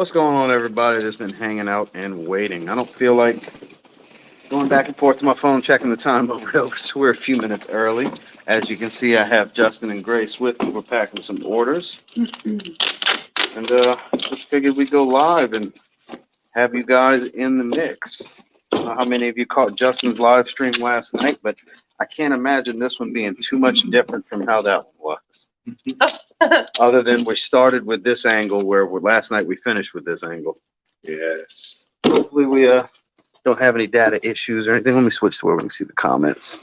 What's going on, everybody that's been hanging out and waiting? I don't feel like going back and forth to my phone checking the time, but we're a few minutes early. As you can see, I have Justin and Grace with me. We're packing some orders. And just figured we'd go live and have you guys in the mix. I don't know how many of you caught Justin's live stream last night, but I can't imagine this one being too much different from how that one was. Other than we started with this angle where last night we finished with this angle. Yes. Hopefully we don't have any data issues or anything. Let me switch to where we can see the comments.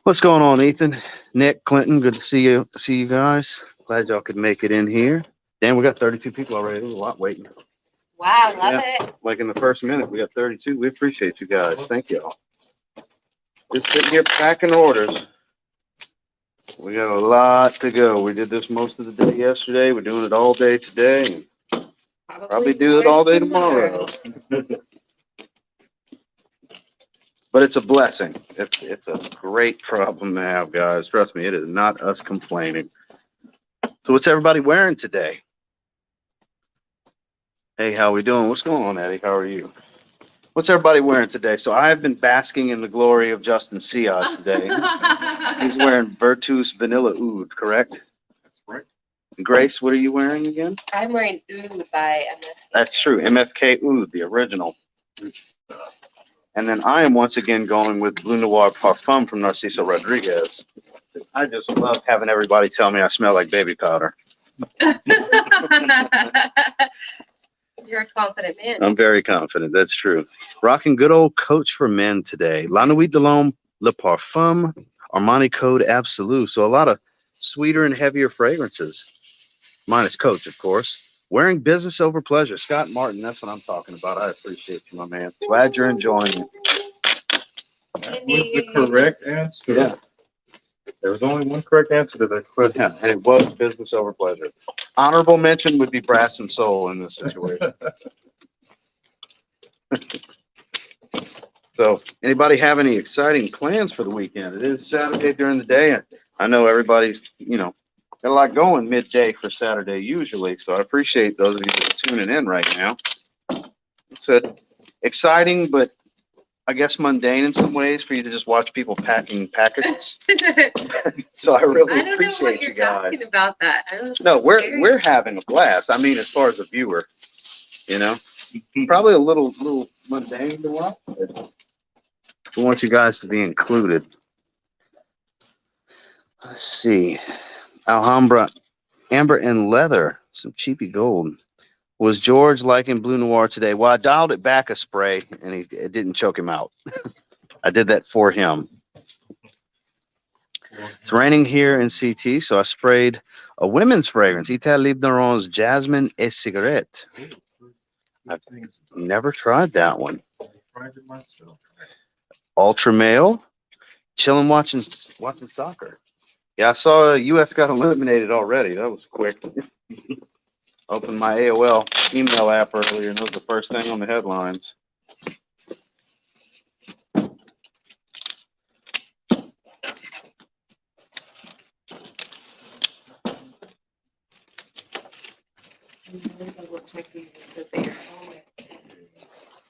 What's going on, Ethan? Nick, Clinton, good to see you guys. Glad y'all could make it in here. Damn, we got 32 people already. There's a lot waiting. Wow, love it. Like in the first minute, we got 32. We appreciate you guys. Thank y'all. Just sitting here packing orders. We got a lot to go. We did this most of the day yesterday. We're doing it all day today. And probably do it all day tomorrow. But it's a blessing. It's a great problem to have, guys. Trust me, it is not us complaining. So what's everybody wearing today? Hey, how we doing? What's going on, Eddie? How are you? What's everybody wearing today? So I have been basking in the glory of Justin Siaj today. He's wearing Virtus Vanilla Oud, correct? That's right. And Grace, what are you wearing again? I'm wearing Oud by MFK. That's true. MFK Oud, the original. And then I am once again going with Bleu Noir Parfum from Narciso Rodriguez. I just love having everybody tell me I smell like baby powder. You're a confident man. I'm very confident. That's true. Rocking good old Coach for men today. La Nuit de l'Homme, Le Parfum, Armani Code Absolu. So a lot of sweeter and heavier fragrances. Minus Coach, of course. Wearing business over pleasure. Scott Martin, that's what I'm talking about. I appreciate you, my man. Glad you're enjoying it. That was the correct answer. Yeah. There was only one correct answer to that question. Yeah, and it was business over pleasure. Honorable mention would be Brass and Soul in this situation. So, anybody have any exciting plans for the weekend? It is Saturday during the day. I know everybody's, got a lot going midday for Saturday usually. So I appreciate those of you that are tuning in right now. It's exciting, but I guess mundane in some ways for you to just watch people packing packages. So I really appreciate you guys. Talking about that. No, we're having a blast. I mean, as far as a viewer, probably a little mundane to watch. We want you guys to be included. Let's see. Alhambra, Amber and Leather, some cheapy gold. Was George liking Bleu Noir today? Well, I dialed it back a spray, and it didn't choke him out. I did that for him. It's raining here in CT, so I sprayed a women's fragrance, Ital Libneron's Jasmine et Cigarette. I've never tried that one. I tried it myself. Ultra male, chilling watching soccer. Yeah, I saw U.S. got eliminated already. That was quick. Opened my AOL email app earlier, and that was the first thing on the headlines.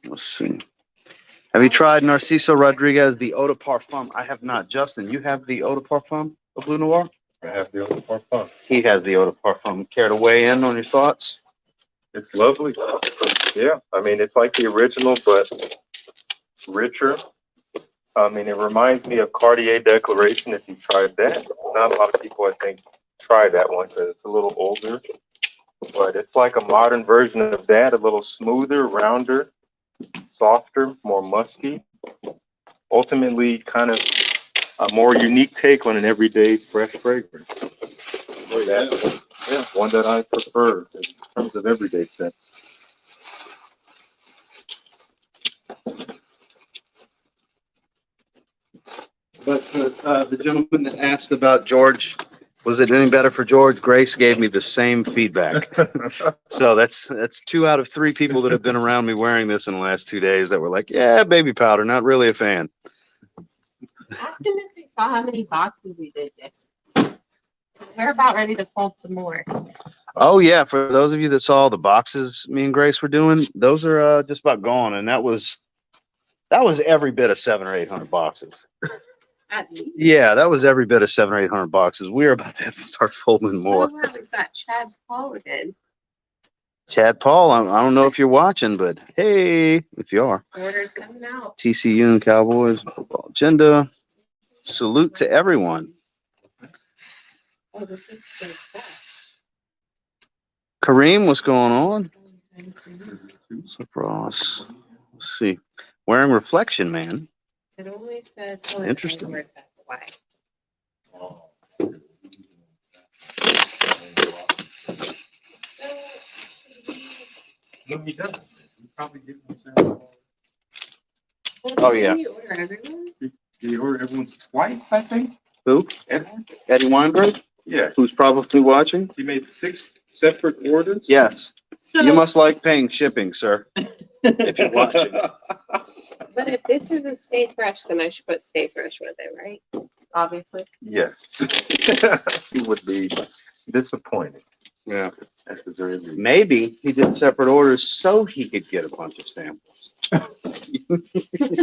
Let's see. Have you tried Narciso Rodriguez, the Eau de Parfum? I have not. Justin, you have the Eau de Parfum of Bleu Noir? I have the Eau de Parfum. He has the Eau de Parfum. Care to weigh in on your thoughts? It's lovely. Yeah, I mean, it's like the original, but richer. I mean, it reminds me of Cartier Declaration if you tried that. Not a lot of people, I think, try that one because it's a little older. But it's like a modern version of that, a little smoother, rounder, softer, more musky. Ultimately, kind of a more unique take on an everyday fresh fragrance. Yeah, one that I prefer in terms of everyday scents. But the gentleman that asked about George, was it any better for George? Grace gave me the same feedback. So that's 2 out of 3 people that have been around me wearing this in the last 2 days that were like, yeah, baby powder, not really a fan. Ask him if he saw how many boxes we did yesterday. We're about ready to fold some more. Oh yeah, for those of you that saw the boxes me and Grace were doing, those are just about gone, and that was every bit of 700 or 800 boxes. At least. Yeah, that was every bit of 700 or 800 boxes. We are about to have to start folding more. Oh, wow, we've got Chad Paul again. Chad Paul, I don't know if you're watching, but hey, if you are, Orders coming out. TCU and Cowboys football agenda. Salute to everyone. Oh, this is so fast. Kareem, what's going on? So Ross, let's see. Wearing reflection, man. It only says. Interesting. Word, that's why. No, he doesn't. He probably didn't send Oh, yeah. Did you order everyone's? He ordered everyone's twice, I think. Who? Everyone? Eddie Weinberg, Yeah. who's probably watching. He made 6 separate orders. Yes. So, You must like paying shipping, sir. If you're watching. but if this is a Stay Fresh, then I should put Stay Fresh with it, right? Obviously. Yes. He would be disappointed. Yeah. At the very least. Maybe he did separate orders so he could get a bunch of samples. You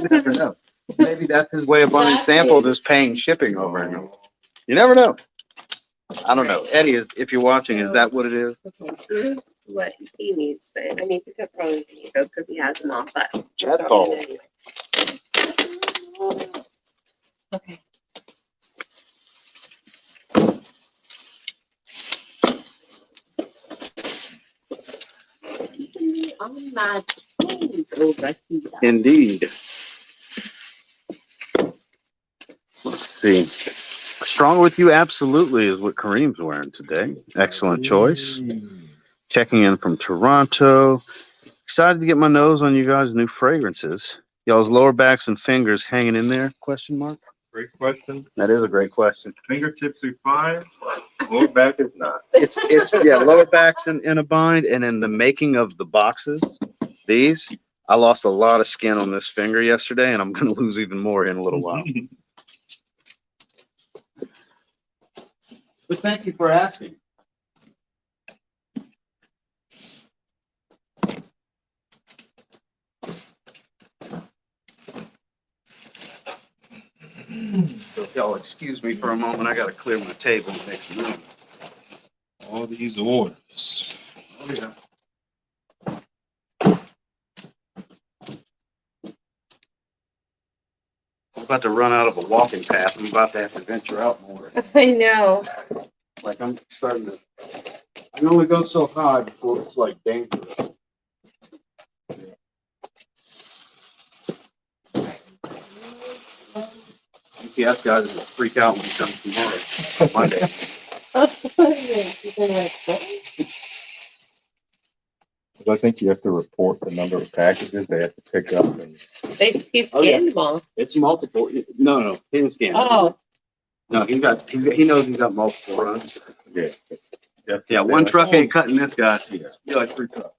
never know. Maybe that's his way of buying samples is paying shipping over and over. You never know. I don't know. Eddie, if you're watching, is that what it is? Okay, here's what he needs then. I mean, he could probably need those because he has them all, but. Chad Paul. Anyway. Okay. On my toes over here. Indeed. Let's see. Stronger with you, absolutely, is what Kareem's wearing today. Excellent choice. Checking in from Toronto. Excited to get my nose on you guys' new fragrances. Y'all's lower backs and fingers hanging in there? Question mark. Great question. That is a great question. Fingertips are fine. Lower back is not. It's yeah, lower backs in a bind, and in the making of the boxes, these, I lost a lot of skin on this finger yesterday, and I'm gonna lose even more in a little while. But thank you for asking. So if y'all excuse me for a moment, I gotta clear my table and make some room. All these orders. Oh, yeah. I'm about to run out of a walking path. I'm about to have to venture out more. I know. Like I'm starting to, I can only go so high before it's like dangerous. UPS guys will freak out when he comes tomorrow, Monday. I think you have to report the number of packages they have to pick up. And He Oh, yeah. scanned them all. It's multiple. No, he didn't scan. Oh, No, he knows he's got multiple runs. yeah, Yeah, one truck ain't cutting this guy's teeth. You're like 3 trucks.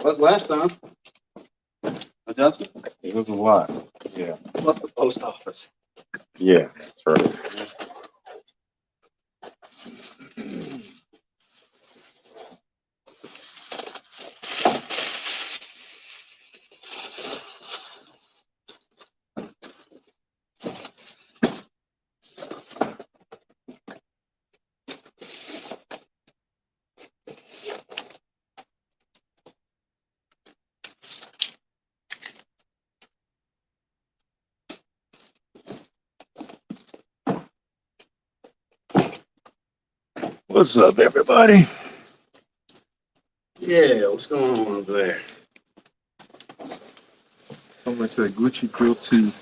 What's last time? Adjustment? It was a lot. Yeah. Plus the post office. Yeah, that's right. What's up, everybody? Yeah, what's going on over there? Someone said Gucci grilled cheese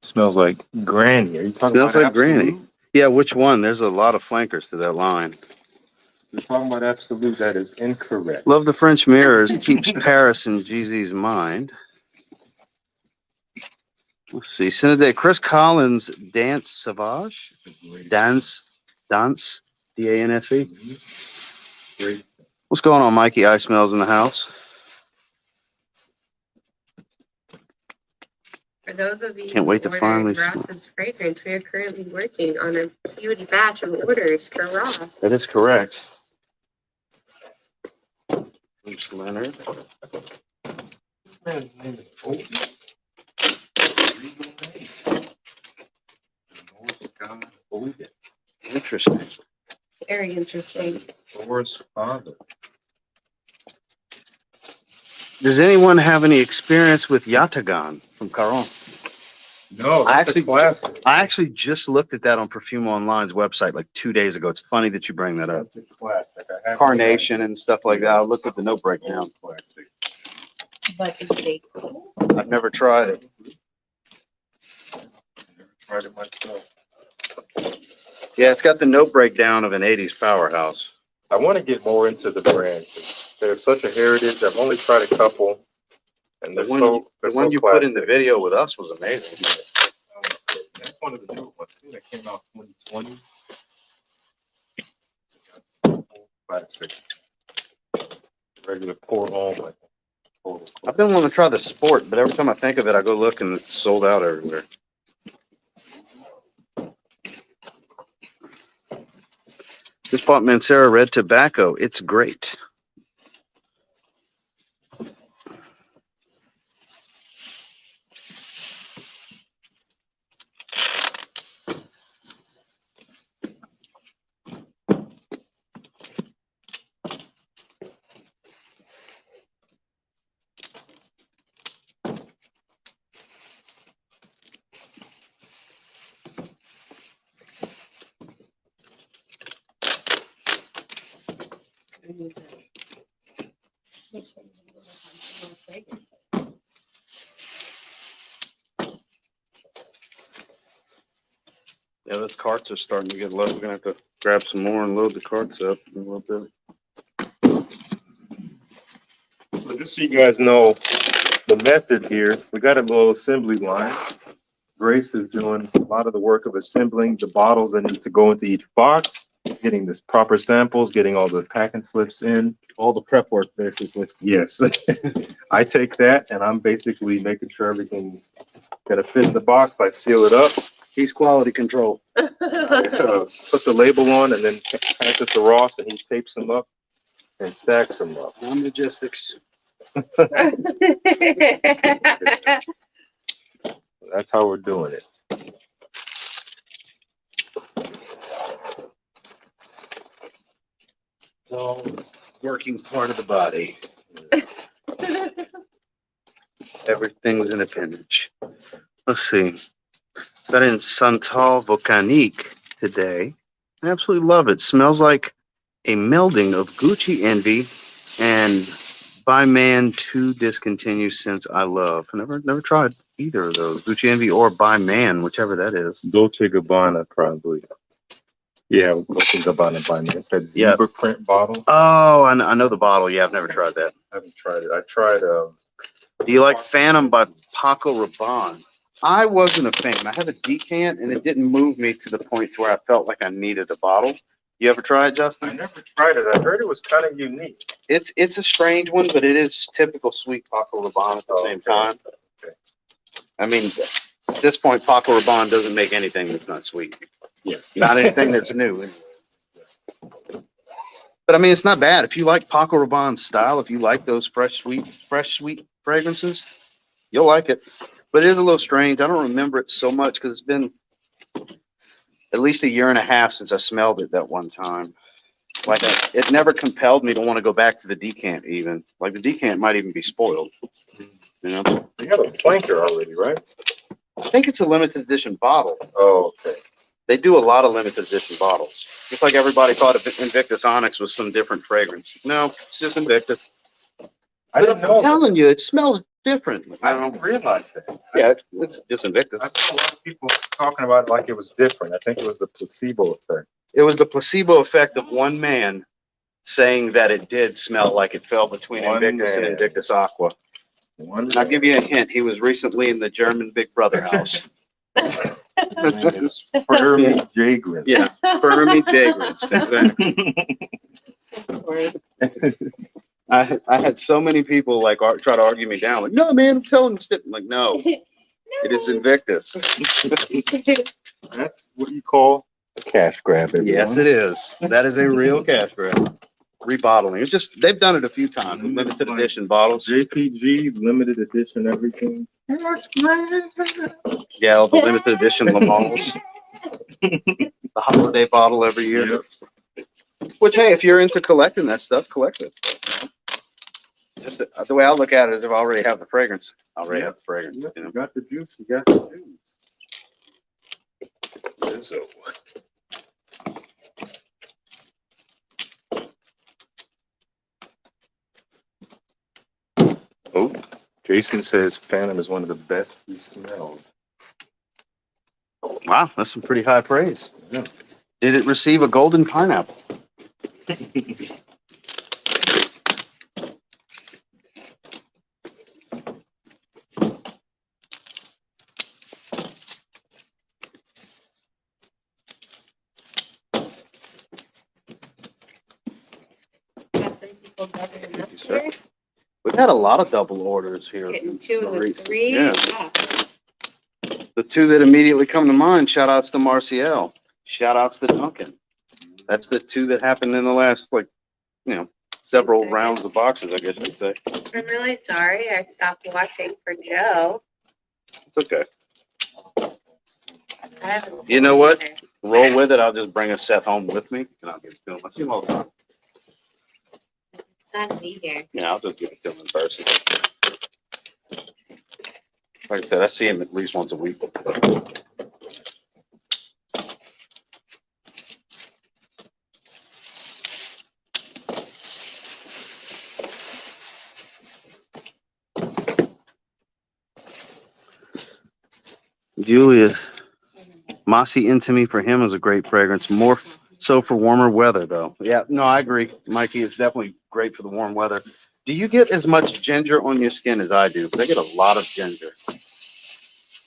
smells like Granny. Are you talking Smells about like Granny. Absolute? Yeah, which one? There's a lot of flankers to that line. You're talking about Absolute. That is incorrect. Love the French mirrors. Keeps Paris in Jeezy's mind. Let's see. Cinede, Chris Collins, Dance Savage. Dance, D-A-N-S-E. Great. What's going on, Mikey? Ice Smells in the house. For those of you Can't wait to who finally ordered Ross's fragrance, we are currently working on a huge batch of orders for Ross. That is correct. Bruce Leonard. This man's name is Oldie. Legal name. North God Oldie. Interesting. Very interesting. Thor's father. Does anyone have any experience with Yatagan from Caron? No, that's a classic. I actually just looked at that on Perfume Online's website like 2 days ago. It's funny that you bring that up. That's a classic. I have Carnation and stuff like that. I looked at the note breakdown. Classic. But it's a cool. I've never tried it. Never tried it myself. Yeah, it's got the note breakdown of an 80s powerhouse. I want to get more into the brand. They're such a heritage. I've only tried a couple, and The they're one, so the they're one so you put in the classic. video with us was amazing. That's one of the new ones. I think that came out 2020. Classic. Regular pour on. I've been wanting to try the Sport, but every time I think of it, I go look and it's sold out everywhere. Just bought Mancera Red Tobacco. It's great. Yeah, those carts are starting to get low. We're gonna have to grab some more and load the carts up in a little bit. So just so you guys know the method here, we got a little assembly line. Grace is doing a lot of the work of assembling the bottles that need to go into each box, getting this proper samples, getting all the packing slips in. All the prep work, basically. Yes. I take that and I'm basically making sure everything's gonna fit in the box. I seal it up. He's quality control. Put the label on and then pass it to Ross and he tapes them up and stacks them up. I'm logistics. That's how we're doing it. It's all working part of the body. Everything's in appendage. Let's see. Got in Santal Volcanique today. I absolutely love it. Smells like a melding of Gucci Envy and By Man to Discontinue Since I Love. I never tried either of those. Gucci Envy or By Man, whichever that is. Dolce Gabbana, probably. Yeah, Dolce Gabbana by me. It's that zebra print bottle. Oh, I know the bottle. Yeah, I've never tried that. I haven't tried it. I tried. Do you like Phantom by Paco Rabanne? I wasn't a fan. I had a decant and it didn't move me to the point where I felt like I needed a bottle. You ever try it, I Justin? never tried it. I heard it was kind of unique. It's a strange one, but it is typical sweet Paco Rabanne at the same time. Okay. I mean, at this point, Paco Rabanne doesn't make anything that's not sweet. Yeah. Not anything that's new. But I mean, it's not bad. If you like Paco Rabanne's style, if you like those fresh, sweet fragrances, you'll like it. But it is a little strange. I don't remember it so much because it's been at least 1.5 years since I smelled it that one time. Like it never compelled me to want to go back to the decant even. Like the decant might even be spoiled. You know? They have a flanker already, right? I think it's a limited edition bottle. Oh, okay. They do a lot of limited edition bottles. Just like everybody thought Invictus Onyx was some different fragrance. No, it's just Invictus. I didn't know. I'm telling you, it smells different. I didn't realize that. Yeah, it's just Invictus. I saw a lot of people talking about it like it was different. I think it was the placebo effect. It was the placebo effect of one man saying that it did smell like it fell between One Invictus and man. Invictus Aqua. One And I'll give you a hint. He was recently in the German Big Brother house. name is Fermi Jagrin. Yeah, Fermi Jagrants. Exactly. I had so many people like try to argue me down. Like, no, man, I'm telling you, I'm like, no, It is Invictus. That's what you call a cash grab, everyone. Yes, it is. That is a real cash grab. Rebottling. It's just, they've done it a few times. with Limited edition bottles. JPG, limited edition, everything. Yeah, all the limited edition Lamals. The holiday bottle every year. Yep. Which, hey, if you're into collecting that stuff, collect it. Just the way I look at it is if I already have the fragrance, I already have the fragrance. Yep, You know? you got the juice, you got the juice. So, Oh, Jason says Phantom is one of the best he smells. wow, that's some pretty high praise. Yeah. Did it receive a golden pineapple? Thank you, sir. We've had a lot of double orders here. Getting 2 of the 3. Yeah. Yeah. The 2 that immediately come to mind, shout outs to Marcial. Shout outs to Duncan. That's the 2 that happened in the last, several Okay. rounds of boxes, I guess you'd say. I'm really sorry. I stopped watching for Joe. It's okay. I haven't You know seen what? either. Roll with it. I'll just bring a set home with me and I'll give it to him. I see him all the time. It's not me here. Yeah, I'll just give it to him in person. Like I said, I see him at least once a week. Julius, Mossy Intimate for him is a great fragrance. More so for warmer weather, though. Yeah, no, I agree, Mikey. It's definitely great for the warm weather. Do you get as much ginger on your skin as I do? Because I get a lot of ginger,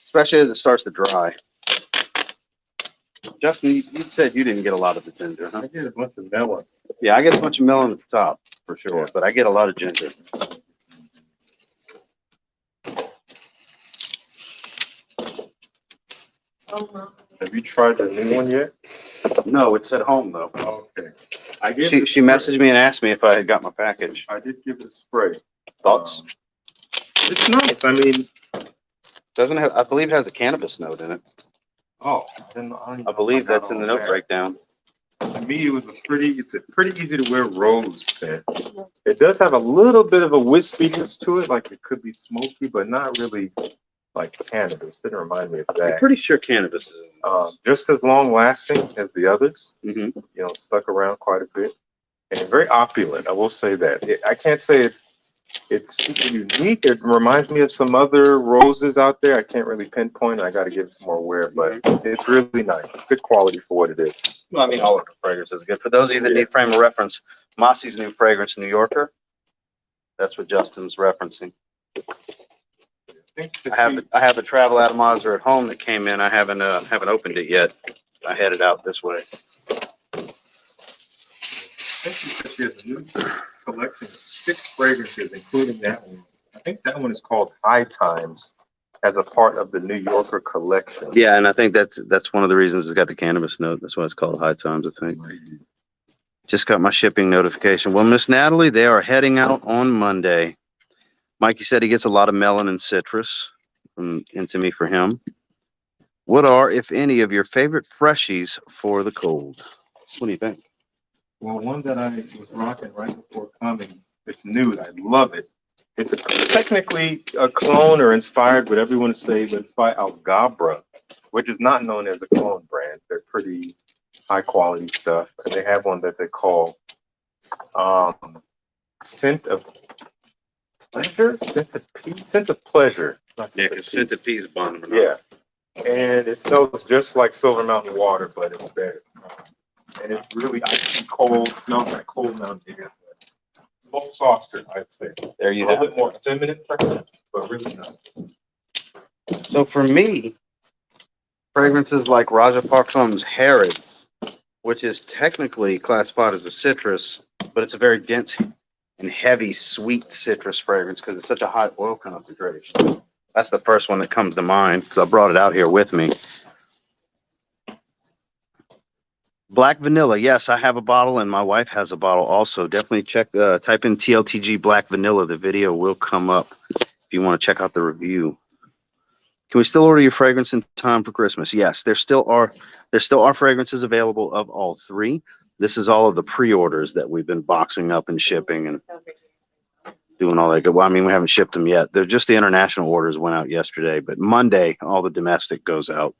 especially as it starts to dry. Justin, you said you didn't get a lot of the ginger, huh? I get a bunch of melon. Yeah, I get a bunch of melon at the top, for sure, but I get a lot of ginger. Oh, no. Have you tried the new one yet? No, it's at home, though. Okay. I gave She it a she spray. messaged me and asked me if I had got my package. I did give it a spray. Thoughts? It's nice. I mean, Doesn't have, I believe it has a cannabis note in it. oh, I believe that's in the note breakdown. To me, it's a pretty easy to wear rose scent. It does have a little bit of a wispiness to it, like it could be smoky, but not really like cannabis. Didn't remind me of I'm that. pretty sure cannabis is in Just as long lasting as the others, it. stuck around quite a bit, and very opulent. I will say that. I can't say it's super unique. It reminds me of some other roses out there. I can't really pinpoint. I got to give it some more wear, but it's really nice. Good quality for what it is. Well, I mean, all of the fragrances are good. For those of you that need frame of reference, Mossy's new fragrance, New Yorker. That's what Justin's referencing. I have a travel atomizer at home that came in. I haven't opened it yet. I had it out this way. I think she said she has a new collection of 6 fragrances, including that one. I think that one is called High Times as a part of the New Yorker collection. Yeah, and I think that's one of the reasons it's got the cannabis note. That's why it's called High Times, I think. Just got my shipping notification. Well, Miss Natalie, they are heading out on Monday. Mikey said he gets a lot of melon and citrus from Intimate for him. What are, if any, of your favorite freshies for the cold? What do you think? Well, one that I was rocking right before coming, it's nude. I love it. It's technically a clone or inspired, whatever you want to say, but it's by Algabra, which is not known as a clone brand. They're pretty high quality stuff. And they have one that they call Scent of Pleasure? Scent of Pleasure. Yeah, because Centipede's bottom. Yeah. And it smells just like Silver Mountain water, but it's better. And it's really icy cold, smells like cold mountain air. A little softer, I'd say. There A you little have bit more feminine, perhaps, but really not. it. So for me, fragrances like Raja Parfum's Harrods, which is technically classified as a citrus, but it's a very dense and heavy, sweet citrus fragrance because it's such a high oil concentration. That's the first one that comes to mind because I brought it out here with me. Black vanilla. Yes, I have a bottle and my wife has a bottle also. Definitely check, type in TLTG black vanilla. The video will come up if you want to check out the review. Can we still order your fragrance in time for Christmas? Yes, there still are fragrances available of all three. This is all of the pre-orders that we've been boxing up and shipping and doing all that good. Well, I mean, we haven't shipped them yet. They're just the international orders went out yesterday, but Monday, all the domestic goes out.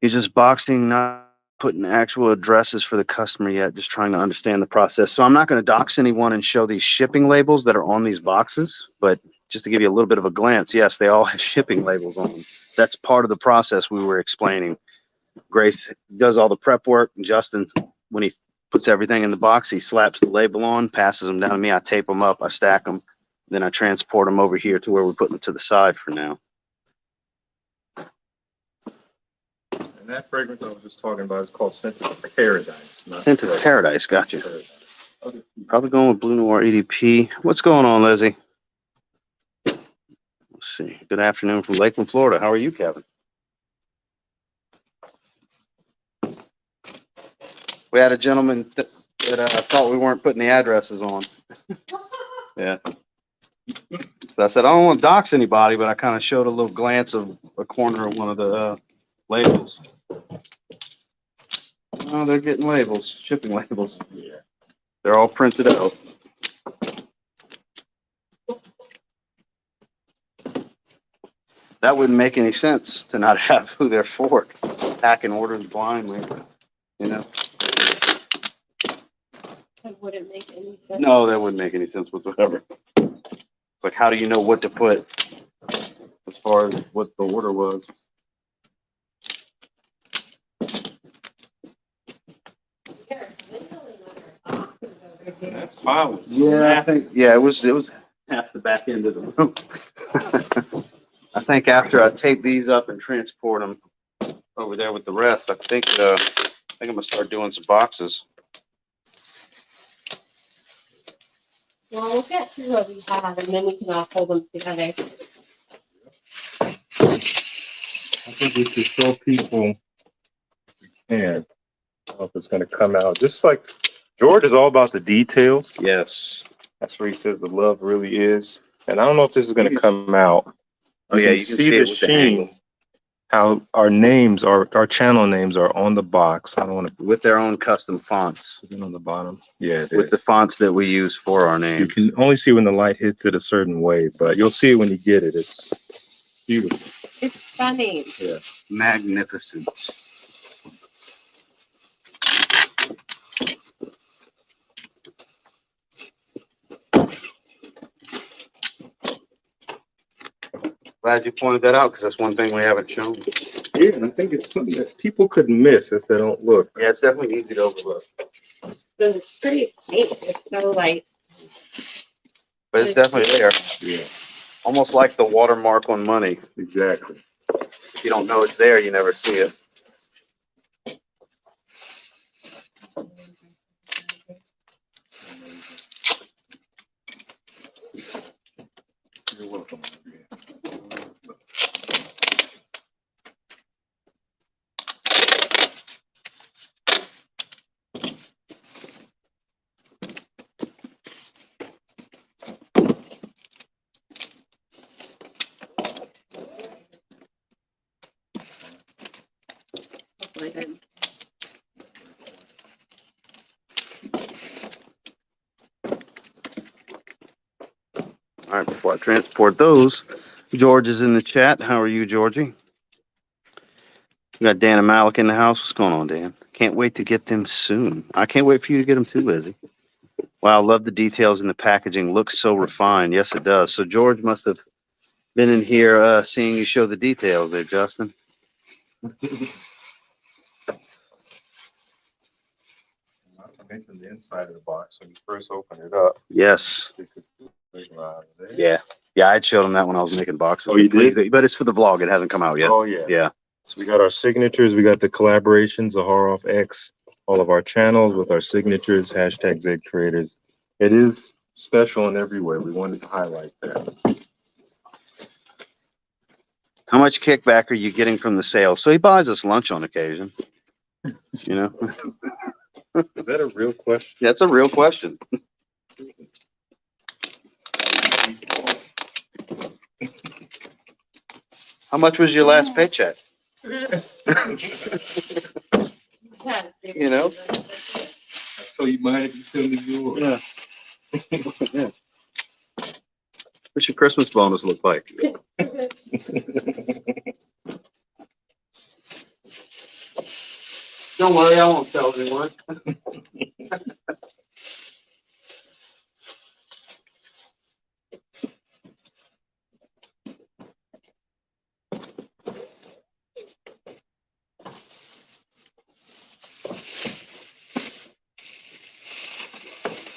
You're just boxing, not putting actual addresses for the customer yet, just trying to understand the process. So I'm not going to dox anyone and show these shipping labels that are on these boxes, but just to give you a little bit of a glance, yes, they all have shipping labels on them. That's part of the process we were explaining. Grace does all the prep work, and Justin, when he puts everything in the box, he slaps the label on, passes them down to me. I tape them up, I stack them, then I transport them over here to where we're putting them to the side for now. And that fragrance I was just talking about is called Scent of Paradise. Scent of Paradise, gotcha. Probably going with Blue Noir EDP. What's going on, Lizzie? Let's see. Good afternoon from Lakeland, Florida. How are you, Kevin? We had a gentleman that thought we weren't putting the addresses on. Yeah. So I said, I don't want to dox anybody, but I kind of showed a little glance of a corner of one of the labels. Oh, they're getting labels, shipping labels. Yeah. They're all printed out. That wouldn't make any sense to not have who they're for. Packing orders blindly, you know? That wouldn't make any sense. No, that wouldn't make any sense whatsoever. Like, how do you know what to put as far as what the order was? That file was Yeah, I think, yeah, it was half the back end of the room. I think after I tape these up and transport them over there with the rest, I think I'm gonna start doing some boxes. Well, we'll get to what we have, and then we can all hold them together. I think we should show people if we can. I don't know if it's going to come out. Just like George is all about the details. Yes. That's where he says the love really is. And I don't know if this is going to come out. Oh yeah, you can see the it with the angle. sheen. How our names, our channel names are on the box. I don't want to With their own custom fonts. put it on the bottom. Yeah, it With is. the fonts that we use for our You name. can only see when the light hits it a certain way, but you'll see it when you get it. It's beautiful. It's funny. Yeah. Magnificent. Glad you pointed that out because that's one thing we haven't shown. Yeah, and I think it's something that people could miss if they don't look. Yeah, it's definitely easy to overlook. The straight paint is so light. But it's definitely there. Yeah, Almost like the watermark on money. exactly. If you don't know it's there, you never see it. You're welcome. Hopefully then. All right, before I transport those, George is in the chat. How are you, Georgie? We got Dan and Malik in the house. What's going on, Dan? Can't wait to get them soon. I can't wait for you to get them too, Lizzie. Wow, I love the details in the packaging. Looks so refined. Yes, it does. So George must have been in here seeing you show the details there, Justin. Not to mention the inside of the box when you first open it up. Yes. You could figure out there. Yeah. Yeah, I showed him that when I was making boxes. Oh, you did? But it's for the vlog. It hasn't come out yet. Oh yeah. Yeah. So we got our signatures, we got the collaborations, Zaharoff X, all of our channels with our signatures, hashtag Z Creators. It is special in every way. We wanted to highlight that. How much kickback are you getting from the sale? So he buys us lunch on occasion. You know, Is that a real question? that's a real question. How much was your last paycheck? You know? So you might have sent me yours. Yeah. Yeah. What's your Christmas bonus look like? Don't worry, I won't tell anyone.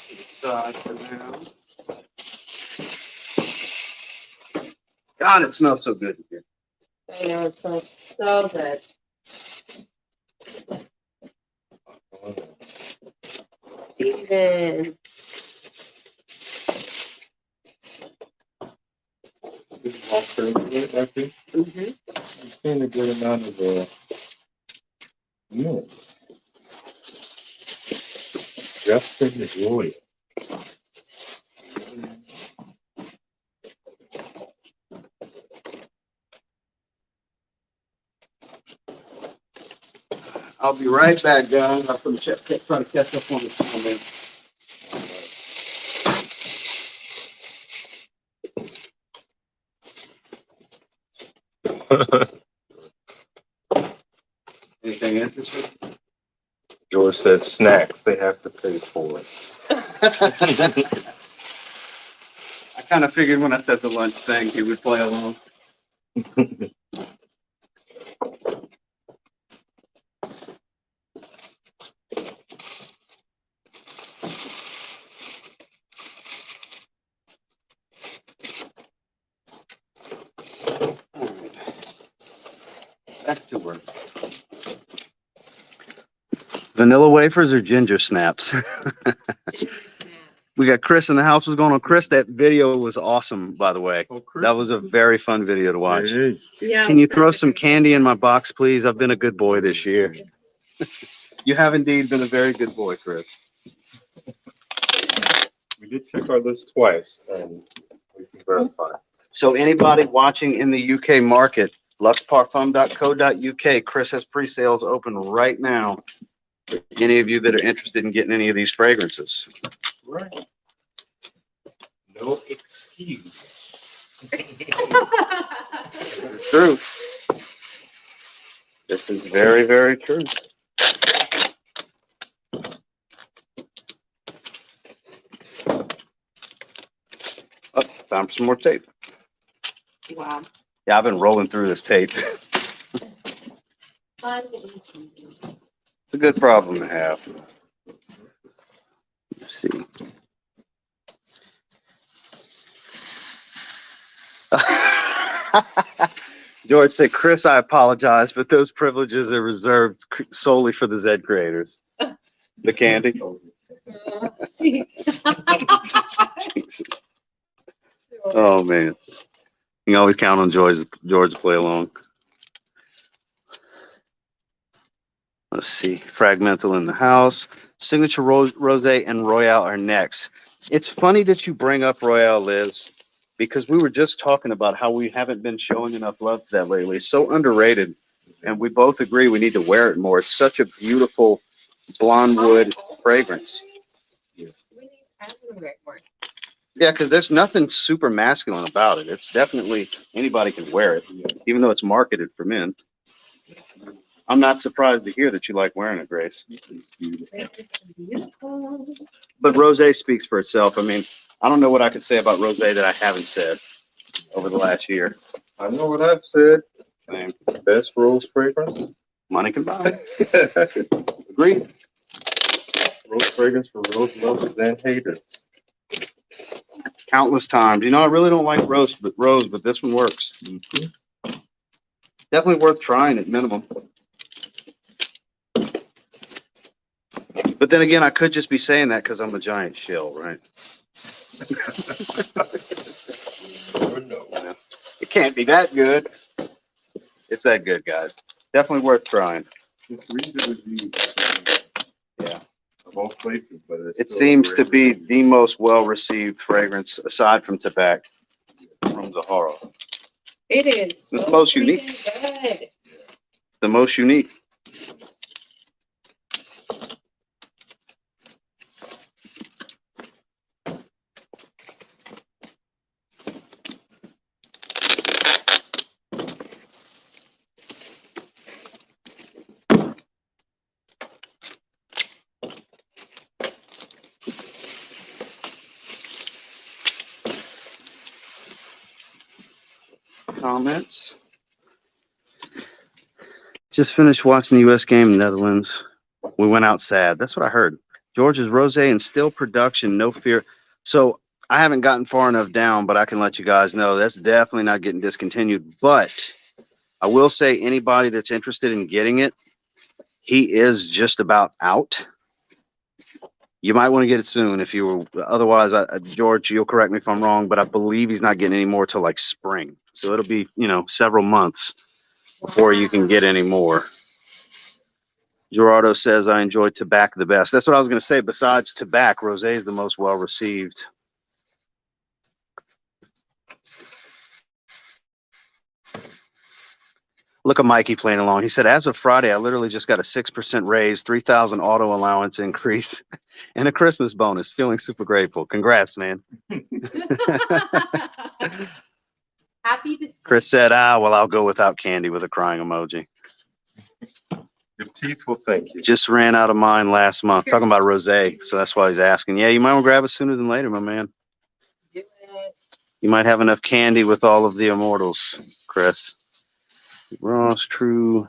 Inside for now. God, it smells so good in here. I know, it smells so good. Steven. I think Mm-hmm. you've seen a good amount of milk. Justin is loyal. I'll be right back, guys. I'm going to try to catch up on the comments. Anything interesting? George said snacks, they have to pay for it. I kind of figured when I said the lunch thing, he would play along. Back to work. Vanilla wafers or ginger snaps? We got Chris in the house. What's going on? Chris, that video was awesome, by the way. That was a very fun video to watch. Yeah. Can you throw some candy in my box, please? I've been a good boy this year. You have indeed been a very good boy, Chris. We did check our list twice, and we can verify. So anybody watching in the UK market, luxparfum.co.uk, Chris has pre-sales open right now. For any of you that are interested in getting any of these fragrances. Right. No excuse. This is true. This is very, very true. Oh, time for some more tape. Wow. Yeah, I've been rolling through this tape. It's a good problem to have. Let's see. George said, Chris, I apologize, but those privileges are reserved solely for the Z creators. The candy. Jesus. Oh, man. You can always count on George to play along. Let's see. Fragmental in the house. Signature Rosé and Royale are next. It's funny that you bring up Royale, Liz, because we were just talking about how we haven't been showing enough love to that lately. It's so underrated, and we both agree we need to wear it more. It's such a beautiful blonde wood fragrance. Yeah, because there's nothing super masculine about it. It's definitely, anybody can wear it, even though it's marketed for men. I'm not surprised to hear that you like wearing it, Grace. But Rosé speaks for itself. I mean, I don't know what I could say about Rosé that I haven't said over the last year. I know what I've said. Same. Best rose fragrance. Money can buy. Agreed. Rose fragrance for rose lovers and haters. Countless times. You know, I really don't like rose, but this one works. Definitely worth trying at minimum. But then again, I could just be saying that because I'm a giant shill, right? Never know. It can't be that good. It's that good, guys. Definitely worth trying. Just read the reviews. Yeah. Of all places, but it's It still seems to great be review. the most well-received fragrance aside from tobacco from Zaharoff. It is. It's so most unique. freaking good. The most unique. Comments? Just finished watching the U.S. game in Netherlands. We went out sad. That's what I heard. George's rosé and still production, no fear. So I haven't gotten far enough down, but I can let you guys know that's definitely not getting discontinued. But I will say anybody that's interested in getting it, he is just about out. You might want to get it soon if you were. Otherwise, George, you'll correct me if I'm wrong, but I believe he's not getting any more till like spring. So it'll be, several months before you can get any more. Gerardo says, I enjoy tobacco the best. That's what I was going to say. Besides tobacco, rosé is the most well received. Look at Mikey playing along. He said, as of Friday, I literally just got a 6% raise, 3,000 auto allowance increase, and a Christmas bonus. Feeling super grateful. Congrats, man. Happy to see Chris said, well, I'll go without candy with a crying emoji. Your teeth will thank you. Just ran out of mine last month. Talking about rosé, so that's why he's asking. Yeah, you might want to grab it sooner than later, my man. do it. You might have enough candy with all of the immortals, Chris. Ross, true.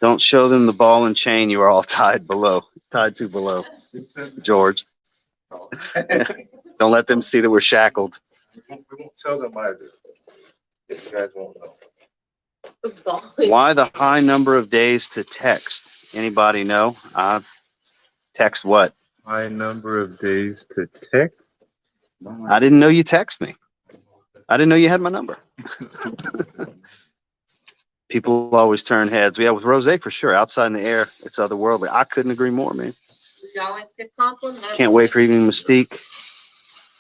Don't show them the ball and chain you are all tied to below. George. Don't let them see that we're shackled. We won't tell them either. If you guys won't know. The ball. Why the high number of days to text? Anybody know? Text what? High number of days to text? I didn't know you text me. I didn't know you had my number. People always turn heads. Yeah, with rosé for sure. Outside in the air, it's otherworldly. I couldn't agree more, man. You always get compliments. Can't wait for evening Mystique.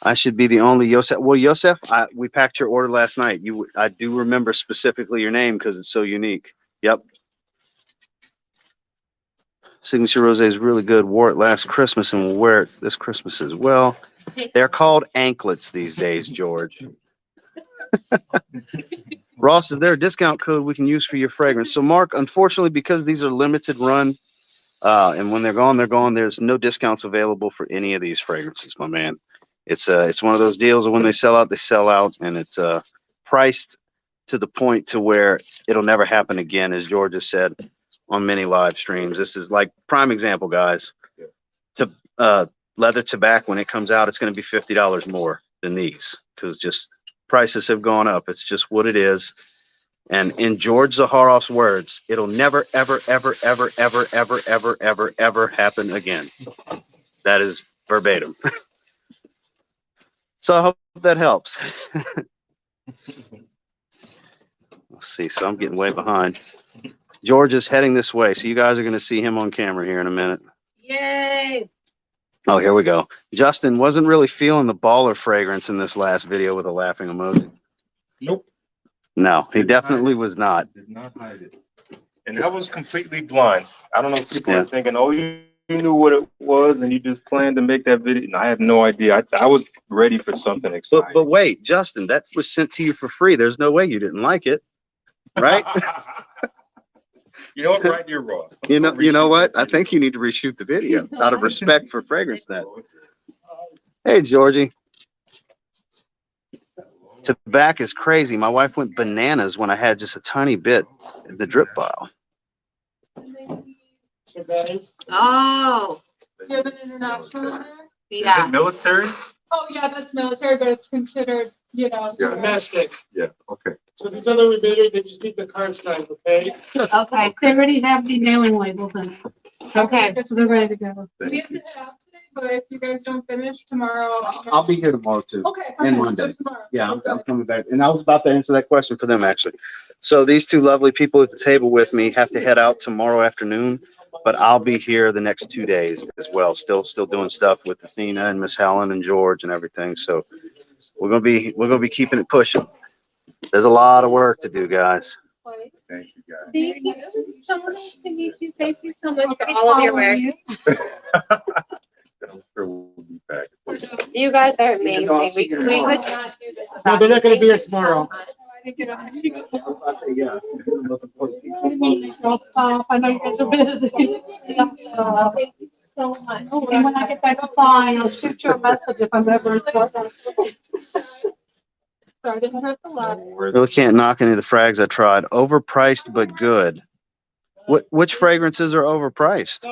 I should be the only Yosef. Well, Yosef, we packed your order last night. I do remember specifically your name because it's so unique. Yep. Signature Rosé is really good. Wore it last Christmas and will wear it this Christmas as well. They're called anklets these days, George. Ross, is there a discount code we can use for your fragrance? So, Mark, unfortunately, because these are limited run, and when they're gone, they're gone. There's no discounts available for any of these fragrances, my man. It's one of those deals that when they sell out, and it's priced to the point to where it'll never happen again, as George has said on many live streams. This is like prime example, guys. To leather tobacco, when it comes out, it's going to be $50 more than these because just prices have gone up. It's just what it is. And in George Zaharoff's words, it'll never, ever, ever, ever, ever, ever, ever, ever, ever happen again. That is verbatim. So I hope that helps. Let's see. So I'm getting way behind. George is heading this way. So you guys are going to see him on camera here in a minute. Yay. Oh, here we go. Justin wasn't really feeling the baller fragrance in this last video with a laughing emoji. Nope. No, he definitely was not. Did not hide it. And I was completely blind. I don't know if people Yeah. are thinking, oh, you knew what it was and you just planned to make that video. And I had no idea. I was ready for something exciting. But wait, Justin, that was sent to you for free. There's no way you didn't like it, right? You know what? Right, you're wrong. You know what? I think you need to reshoot the video out of respect for Fragrance Net. Hey, Georgie. Tobacco is crazy. My wife went bananas when I had just a tiny bit in the drip vial. So guys, Oh, do you have an international in there? Is yeah. it military? Oh, yeah, that's military, but it's considered, Yeah. domestic. Yeah, okay. So these other rebate, they just need the card signed, okay? Okay. They already have the mailing labels in. Okay. So they're ready to go. We have to head out today, but if you guys don't finish tomorrow, I'll be here tomorrow too. Okay. And perfect, so Monday. tomorrow. Yeah, I'm Okay. coming back. And I was about to answer that question for them, actually. So these two lovely people at the table with me have to head out tomorrow afternoon, but I'll be here the next 2 days as well. Still doing stuff with Athena and Miss Helen and George and everything. So we're gonna be keeping it pushing. There's a lot of work to do, guys. Thank you, guys. Thank you. It was so nice to meet you. Thank you so much for all of your work. I'm sure we'll be back. You guys are amazing. I'll We see you could tomorrow. not do this. No, they're not gonna be here Thank you so tomorrow. much. Yeah. Don't stop. I know you guys are busy. Thank you so much. And when I get back offline, I'll shoot you a message if I'm ever. Sorry, I didn't have to laugh. Really can't knock any of the frags I tried. Overpriced but good. Which fragrances are overpriced?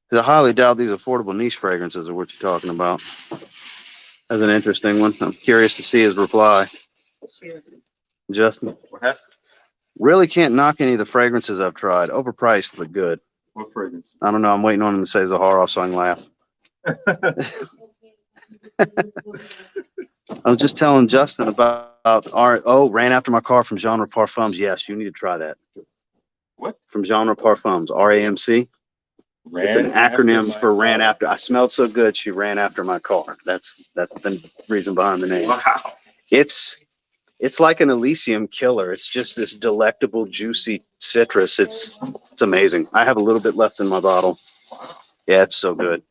'Cause I highly doubt these affordable niche fragrances are what you're talking about. That's an interesting one. I'm curious to see his reply. Justin, What happened? really can't knock any of the fragrances I've tried. Overpriced but good. What fragrance? I don't know. I'm waiting on him to say Zaharoff so I can laugh. I was just telling Justin about ran after my car from Genre Parfums. Yes, you need to try that. What? From Genre Parfums, RAMC. It's an acronym for ran after. I smelled so good, she ran after my car. That's the reason behind the name. Wow. It's like an Elysium killer. It's just this delectable, juicy citrus. It's amazing. I have a little bit left in my bottle. Yeah, it's so good.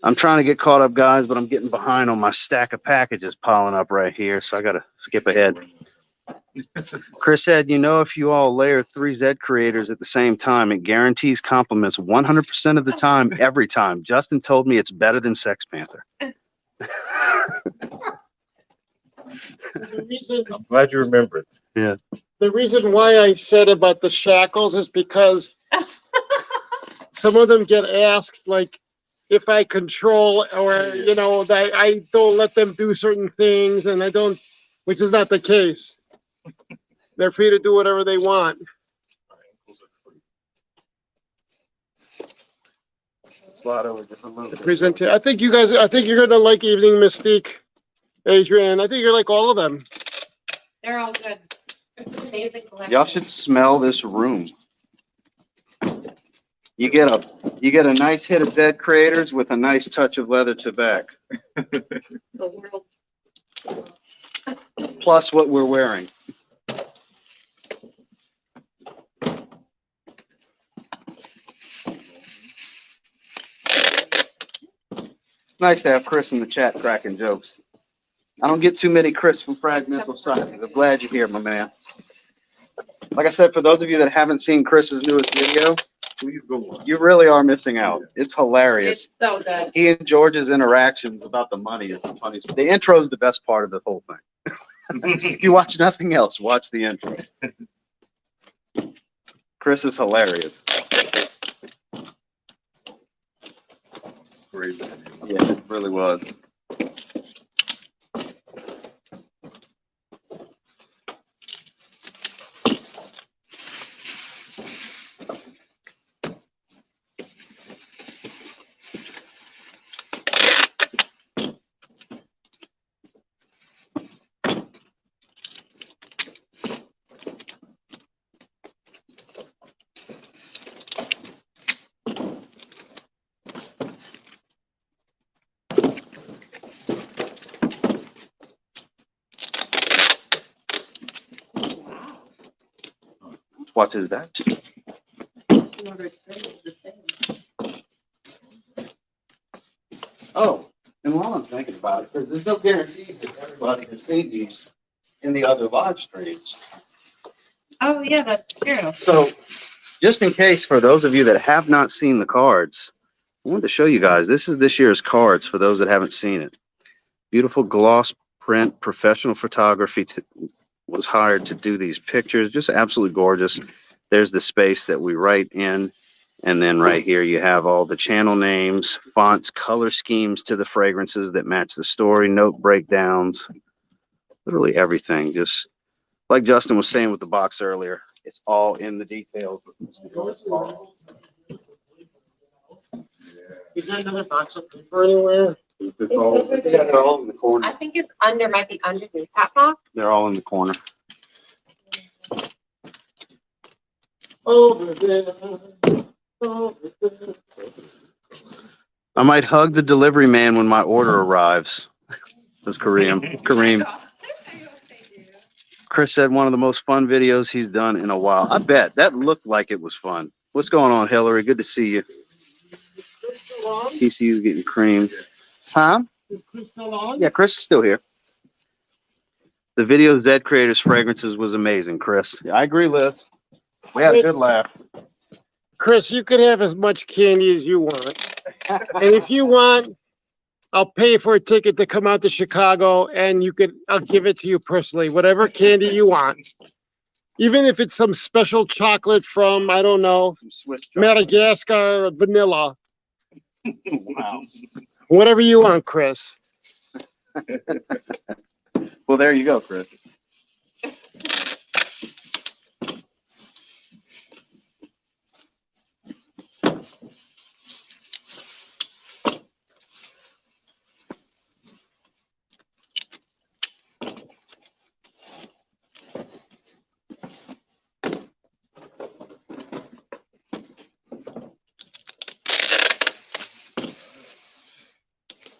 I'm trying to get caught up, guys, but I'm getting behind on my stack of packages piling up right here, so I gotta skip ahead. Chris said, if you all layer 3 Z creators at the same time, it guarantees compliments 100% of the time, every time. Justin told me it's better than Sex Panther. The reason, I'm glad you remembered. the reason why I said about the shackles is because some of them get asked, like, if I control or, that I don't let them do certain things and I don't, which is not the case. They're free to do whatever they want. Slide over just a little bit. I think you're gonna like Evening Mystique, Adrian. I think you're like all of them. They're all good. It's an amazing collection. Y'all should smell this room. You get a nice hit of Z creators with a nice touch of leather tobacco. The world. Plus what we're wearing. It's nice to have Chris in the chat cracking jokes. I don't get too many Chris from Fragmental Sightings. I'm glad you're here, my man. Like I said, for those of you that haven't seen Chris's newest video, Please go on. you really are missing out. It's hilarious. It's so good. He and George's interactions about the money is the funniest. The intro is the best part of the whole thing. If you watch nothing else, watch the intro. Chris is hilarious. Great. Yeah, it really was. What is that? Oh, and while I'm thinking about it, because there's no guarantees that everybody has seen these in the other live streams. Oh, yeah, that's true. So, just in case, for those of you that have not seen the cards, I wanted to show you guys. This is this year's cards for those that haven't seen it. Beautiful gloss print, professional photography was hired to do these pictures. Just absolutely gorgeous. There's the space that we write in. And then right here, you have all the channel names, fonts, color schemes to the fragrances that match the story, note breakdowns, literally everything. Just like Justin was saying with the box earlier, it's all in the details. Is there another box of paper anywhere? It's all, over Yeah, they're all in the corner. I think it's under, might be under the top box. They're all in the corner. Over there. Over there. I might hug the delivery man when my order arrives. That's Kareem. Chris said one of the most fun videos he's done in a while. I bet that looked like it was fun. What's going on, Hillary? Good to see you. Chris still on? TCU's getting creamed. Tom? Is Chris still on? Yeah, Chris is still here. The video of Zed Creators Fragrances was amazing, Chris. Yeah, I agree, Liz. We had a good laugh. Chris, you can have as much candy as you want. And if you want, I'll pay for a ticket to come out to Chicago and I'll give it to you personally, whatever candy you want. Even if it's some special chocolate from, I don't know, Some Swiss chocolate. Madagascar vanilla, Wow. whatever you want, Chris. Well, there you go, Chris.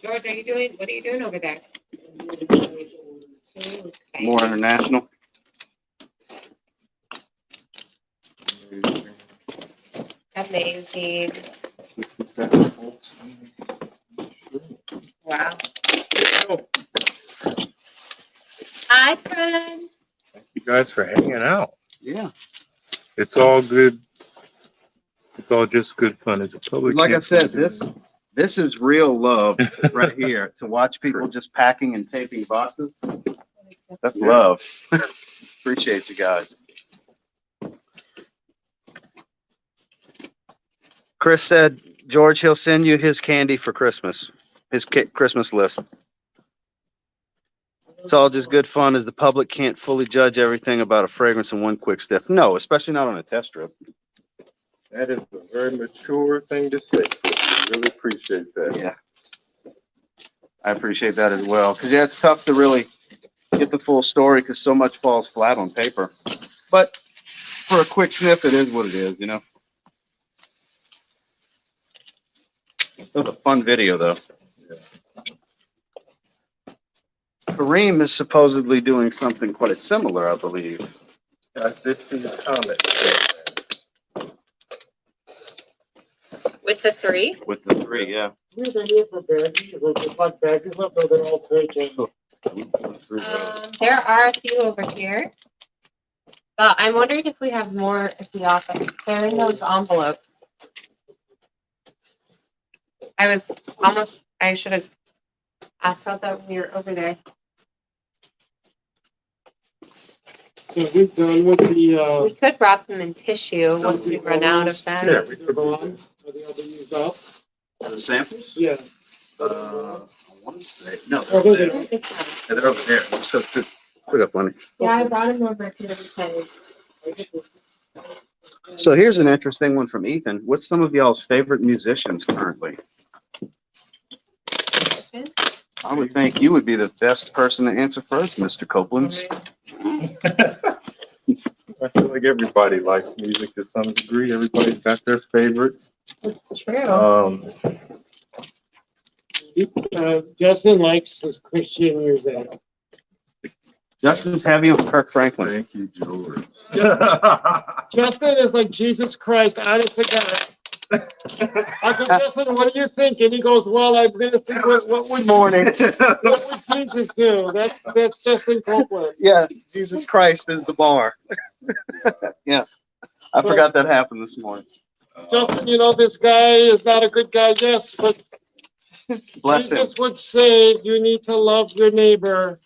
George, what are you doing over there? More international. Amazing. 67 volts. Wow. Hi, friend. Thank you guys for hanging out. Yeah. It's all good. It's all just good fun. It's a public. Like I said, campus. this is real love right here. To watch people just packing and taping boxes. That's Yeah. love. Appreciate you guys. Chris said, George, he'll send you his candy for Christmas. His Christmas list. It's all just good fun as the public can't fully judge everything about a fragrance in one quick sniff. No, especially not on a test strip. That is a very mature thing to say. I really appreciate that. Yeah. I appreciate that as well. Because, yeah, it's tough to really get the full story because so much falls flat on paper. But for a quick sniff, it is what it is, you know? It was a fun video, though. Kareem is supposedly doing something quite similar, I believe. I did see the comment. With the 3? With the 3, yeah. Here's a here for baggies, or just like baggies up, or they're all taken. There are a few over here. But I'm wondering if we have more at the office. They're in those envelopes. I should have asked about that when we were over there. So we're done with the, We could wrap them in tissue once we run out of them. Yeah, we could. bonds, are they all been used up? The samples? Yeah. I want to say, no, Oh, they're they're over there. there. Yeah, they're over there. I'm still, we got plenty. Yeah, I brought them over to the side. So here's an interesting one from Ethan. What's some of y'all's favorite musicians currently? I would think you would be the best person to answer first, Mr. Copeland. I feel like everybody likes music to some degree. Everybody's got their favorites. It's true. Justin likes his Christian music. Justin's heavy on Kirk Franklin. Thank you, George. Justin is like Jesus Christ, honest to God. I go, Justin, what do you think? And he goes, well, I'm gonna think what would Jesus do? That's Justin Copeland. Yeah, Jesus Christ is the bar. Yeah, I forgot that happened this morning. Justin, you know, this guy is not a good guy, yes, but Bless him. Jesus would say you need to love your neighbor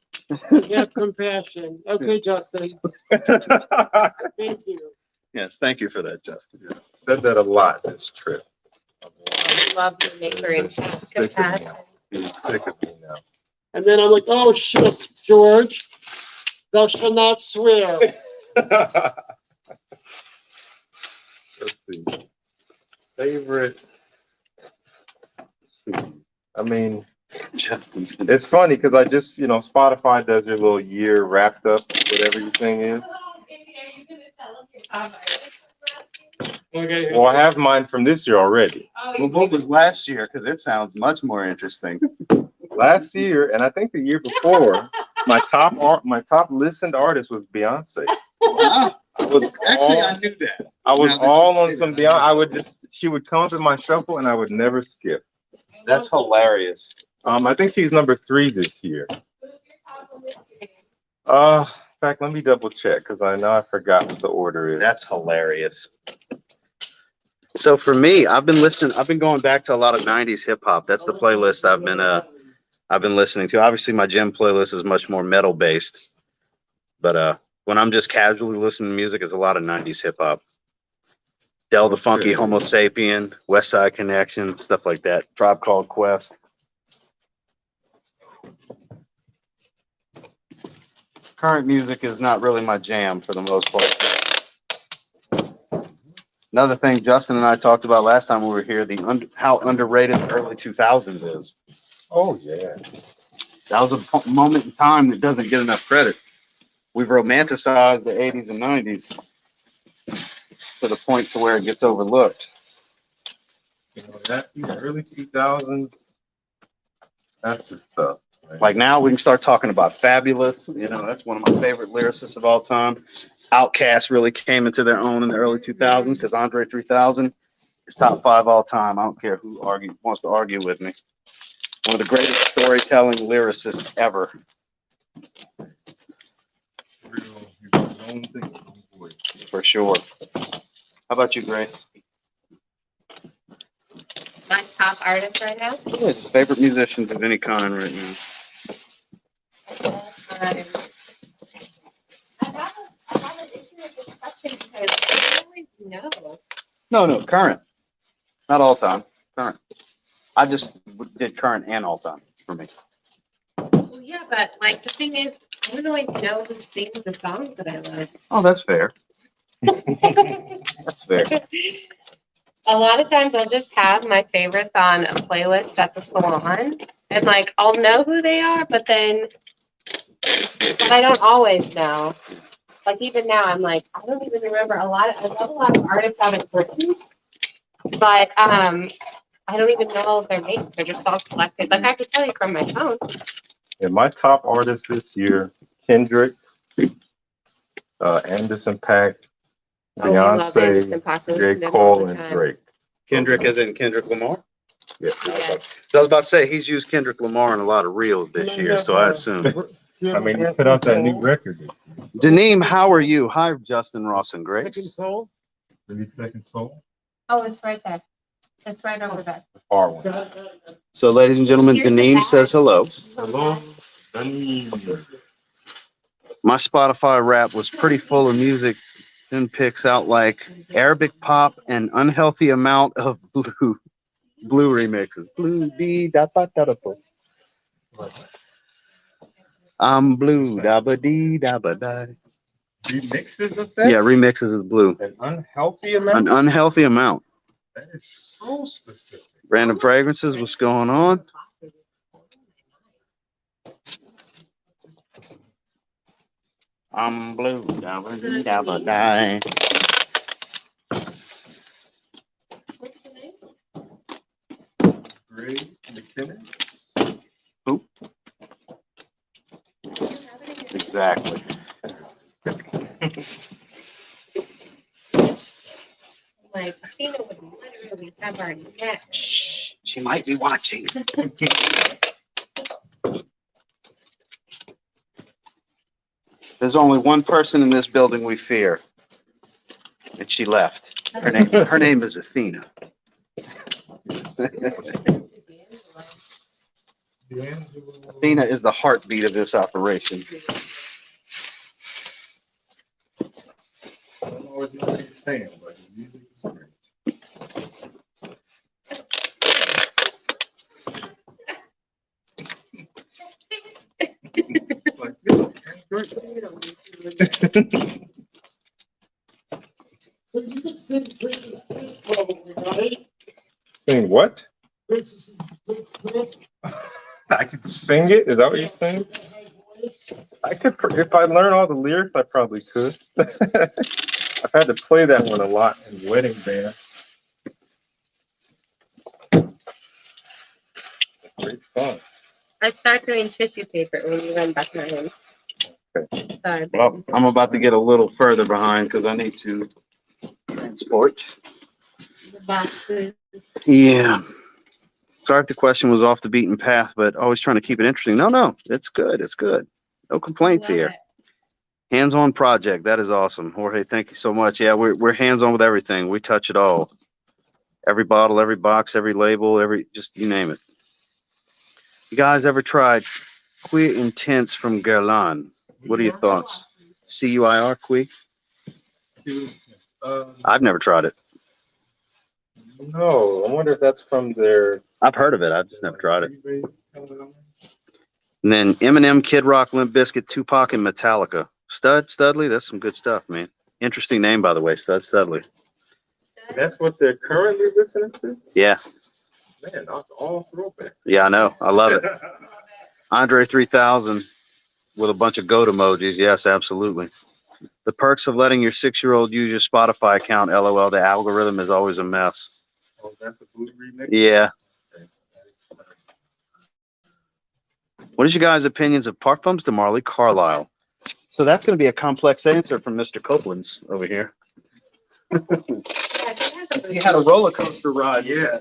and have compassion. Okay, Justin, thank you. Yes, thank you for that, Justin. Said that a lot this trip. Love your neighbor and have Sick of me. compassion. He's sick of me now. And then I'm like, oh shit, George, thou shalt not swear. Let's see. Favorite I mean, Justin's. it's funny because I just, Spotify does your little year wrapped up, whatever your thing is. Okay. Well, I have mine from this year already. Well, what was last year? Because it sounds much more interesting. Last year, and I think the year before, my top listened artist was Beyonce. Wow. I was Actually, all, I knew that. I was Now that you all say on that, some I Beyonce. She would come up in my shuffle, and I would never skip. That's hilarious. I think she's number 3 this year. In fact, let me double check because I know I forgot what the order is. That's hilarious. So for me, I've been going back to a lot of 90s hip hop. That's the playlist I've been listening to. Obviously my gym playlist is much more metal based. But when I'm just casually listening to music, it's a lot of 90s hip hop. Del the Funky, Homo Sapien, West Side Connection, stuff like that. Tribe Called Quest. Current music is not really my jam for the most part. Another thing Justin and I talked about last time we were here, how underrated the early 2000s is. Oh yeah. That was a moment in time that doesn't get enough credit. We've romanticized the 80s and 90s to the point to where it gets overlooked. That in the early 2000s, that's the stuff. Man. Like now we can start talking about Fabulous. That's one of my favorite lyricists of all time. Outkast really came into their own in the early 2000s because Andre 3000 is top 5 all time. I don't care who wants to argue with me. One of the greatest storytelling lyricists ever. For sure. How about you, Grace? My top artist right now. Yeah, just favorite musicians of any kind right now. I have an issue with this question because I don't always know. No, current. Not all time. Current. I just did current and all time for me. Well, yeah, but like the thing is, I don't always know who sings the songs that I love. Oh, that's fair. That's fair. A lot of times I'll just have my favorites on a playlist at the salon, and like I'll know who they are, but I don't always know. Like even now, I'm like I don't even remember I love a lot of artists out of Britain, but I don't even know all of their names. They're just all collected. Like I could tell you from my phone. Yeah, my top artists this year: Kendrick, Anderson .Paak, Oh, we love Anderson Beyonce, .Paak. We J. listen to them all Cole, the and time. Drake. Kendrick is in Kendrick Lamar? Yeah. Yeah. So I was about to say, he's used Kendrick Lamar in a lot of reels this year, so I assume. I mean, he put out that new record. Daneem, how are you? Hi, Justin, Ross, and Second Grace. soul. Maybe Second Soul? Oh, it's right there. It's right over there. The far one. So, ladies and gentlemen, Here's the Daneem back. says hello. Hello, Daneem. My Spotify rap was pretty full of music, then picks out like Arabic pop and unhealthy amount of blue remixes. Blue dee da ba da da bo. I'm blue da ba dee da ba da. Remixes of that? Yeah, remixes of blue. An unhealthy amount? An unhealthy amount. That is so specific. Random fragrances, what's going on? I'm blue da ba dee da ba da. Gray McKinnon? Who? Exactly. Like Athena would literally have our neck. Shh, she might be watching. There's only one person in this building we fear, and she left. Her name is Athena. Athena is the heartbeat of this operation. I don't know what you understand, but the music is great. So you could sing Prince's Kiss probably, right? Saying what? I could sing it. Is that what you're saying? I could, if I learn all the lyrics, I probably could. I've had to play that one a lot in wedding band. Great fun. I start doing tissue paper when you run back in. Okay. Sorry, babe. Well, I'm about to get a little further behind because I need to transport. The boxes. Yeah. Sorry if the question was off the beaten path, but always trying to keep it interesting. No, it's good. It's good. No complaints Love here. it. Hands-on project. That is awesome. Jorge, thank you so much. Yeah, we're hands-on with everything. We touch it all. Every bottle, every box, every label, just you name it. You guys ever tried Queer Intense from Guerlain? What are your thoughts? CUIR, Queer? I've never tried it. No, I wonder if that's from their. I've heard of it. I've just never tried it. And then Eminem, Kid Rock, Limp Bizkit, Tupac, and Metallica. Studley, that's some good stuff, man. Interesting name, by the way, Studley. That's what they're currently listening to? Yeah. Man, that's all throwback. Yeah, I know. I love it. Andre 3000 with a bunch of goat emojis. Yes, absolutely. The perks of letting your 6-year-old use your Spotify account, LOL. The algorithm is always a mess. Oh, that's the blue remix? Yeah. What is your guys' opinions of Parfums de Marley Carlisle? So that's going to be a complex answer from Mr. Copeland's over here. He had a roller coaster ride. Yeah,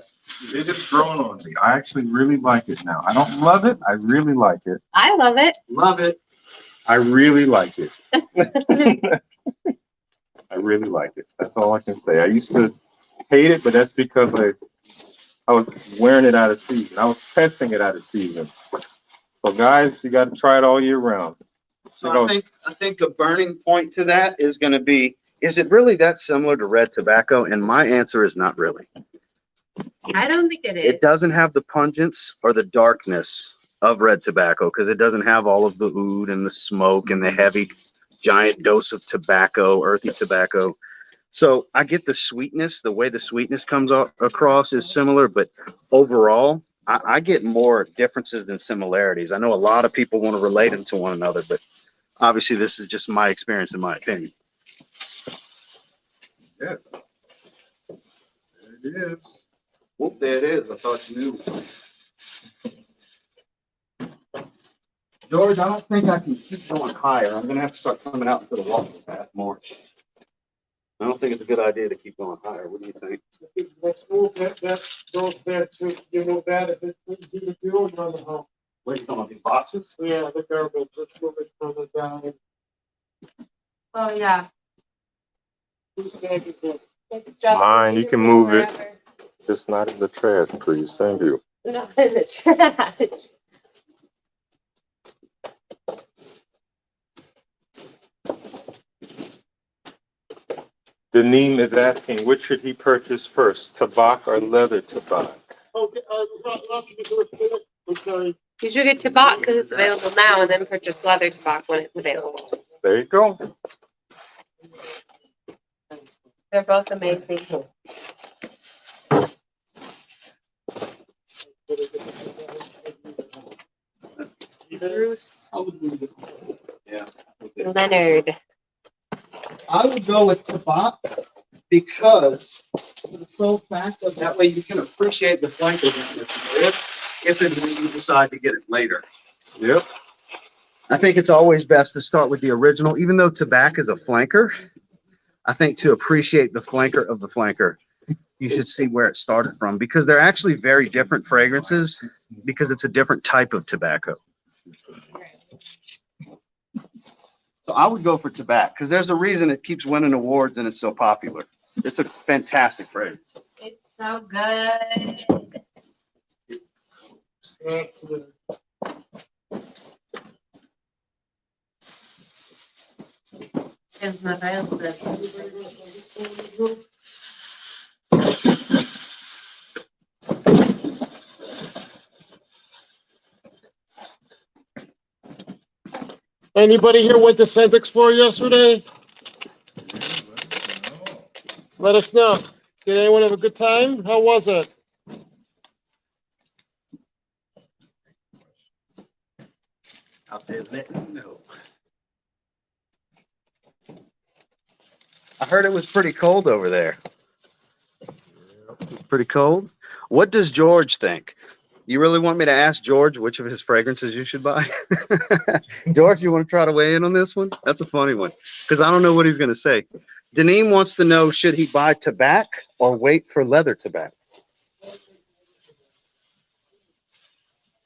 it is growing on me. I actually really like it now. I don't love it. I really like it. I love it. Love it. I really like it. I really like it. That's all I can say. I used to hate it, but that's because I was wearing it out of season. I was testing it out of season. So guys, you got to try it all year round. So I think the burning point to that is going to be, is it really that similar to red tobacco? And my answer is not really. I don't think it is. It doesn't have the pungence or the darkness of red tobacco because it doesn't have all of the oud and the smoke and the heavy giant dose of tobacco, earthy tobacco. So I get the sweetness, the way the sweetness comes across is similar, but overall, I get more differences than similarities. I know a lot of people want to relate them to one another, but obviously this is just my experience and my opinion. Yeah. There it is. Whoop, there it is. I thought you knew. George, I don't think I can keep going higher. I'm going to have to start coming out into the walking path more. I don't think it's a good idea to keep going higher. What do you think? Let's move that goes there to, you know, that if it's easy to do and run the home. Where's going to be boxes? Yeah, the garbage, let's move it further down. Oh, yeah. Whose bag is this? It's just Mine, you can move it. wherever. Just not in the trash, please. Thank you. Not in the trash. Deneen is asking, which should he purchase first, tobacco or leather tobacco? Okay, asking you to do it. I'm sorry. You should get tobacco because it's available now and then purchase leather tobacco when it's available. There you go. They're both amazing. Bruce Yeah. Leonard. I would go with tobacco because for the sole fact of that way you can appreciate the flanker if and when you decide to get it later. Yep. I think it's always best to start with the original, even though tobacco is a flanker. I think to appreciate the flanker of the flanker, you should see where it started from because they're actually very different fragrances because it's a different type of tobacco. So I would go for tobacco because there's a reason it keeps winning awards and it's so popular. It's a fantastic fragrance. It's so good. Es más real. Anybody here went to Scent Explorer yesterday? Let us know. Did anyone have a good time? How was it? Out there letting you know. I heard it was pretty cold over there. Pretty cold. What does George think? You really want me to ask George which of his fragrances you should buy? George, you want to try to weigh in on this one? That's a funny one because I don't know what he's going to say. Deneen wants to know, should he buy tobacco or wait for leather tobacco?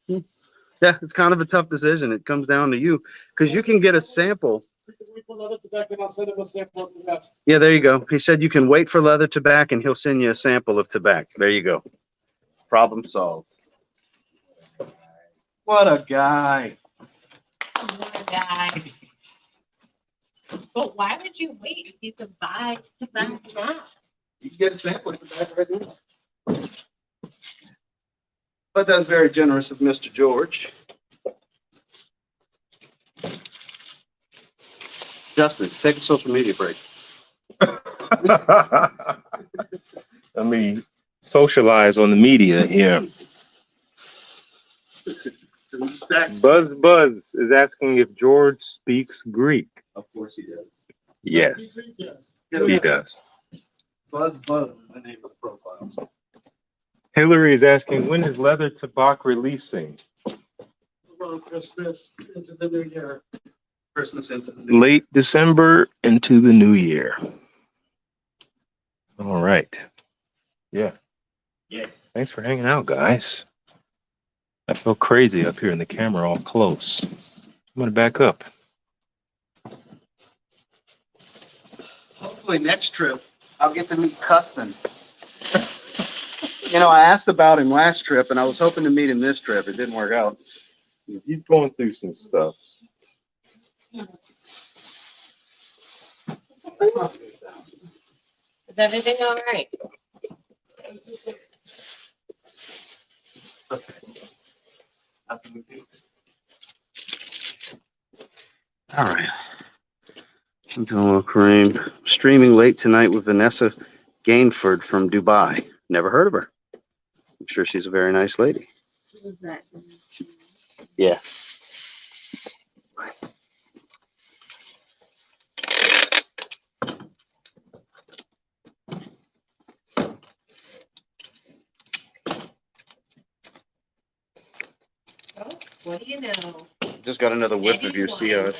Yeah, it's kind of a tough decision. It comes down to you because you can get a sample. Yeah, there you go. He said you can wait for leather tobacco and he'll send you a sample of tobacco. There you go. Problem solved. What a guy. What a guy. But why would you wait if you could buy tobacco now? You can get a sample of tobacco right now. But that's very generous of Mr. George. Justin, take a social media break. Let me socialize on the media here. Buzz is asking if George speaks Greek. Of course he does. Yes, he does. Buzz is the name of the profile. Hillary is asking, when is Leather Tobacco releasing? Around Christmas into the new year. Christmas into the new Late December into the new year. All right. Yeah. Yeah. Thanks for hanging out, guys. I feel crazy up here in the camera all close. I'm going to back up. Hopefully next trip I'll get to meet Custon. You know, I asked about him last trip and I was hoping to meet him this trip. It didn't work out. He's going through some stuff. Is everything all right? All right. I'm doing a little cream. Streaming late tonight with Vanessa Gainford from Dubai. Never heard of her. I'm sure she's a very nice lady. Yeah. Oh, what do you know? Just got another whiff of your Eddie COs.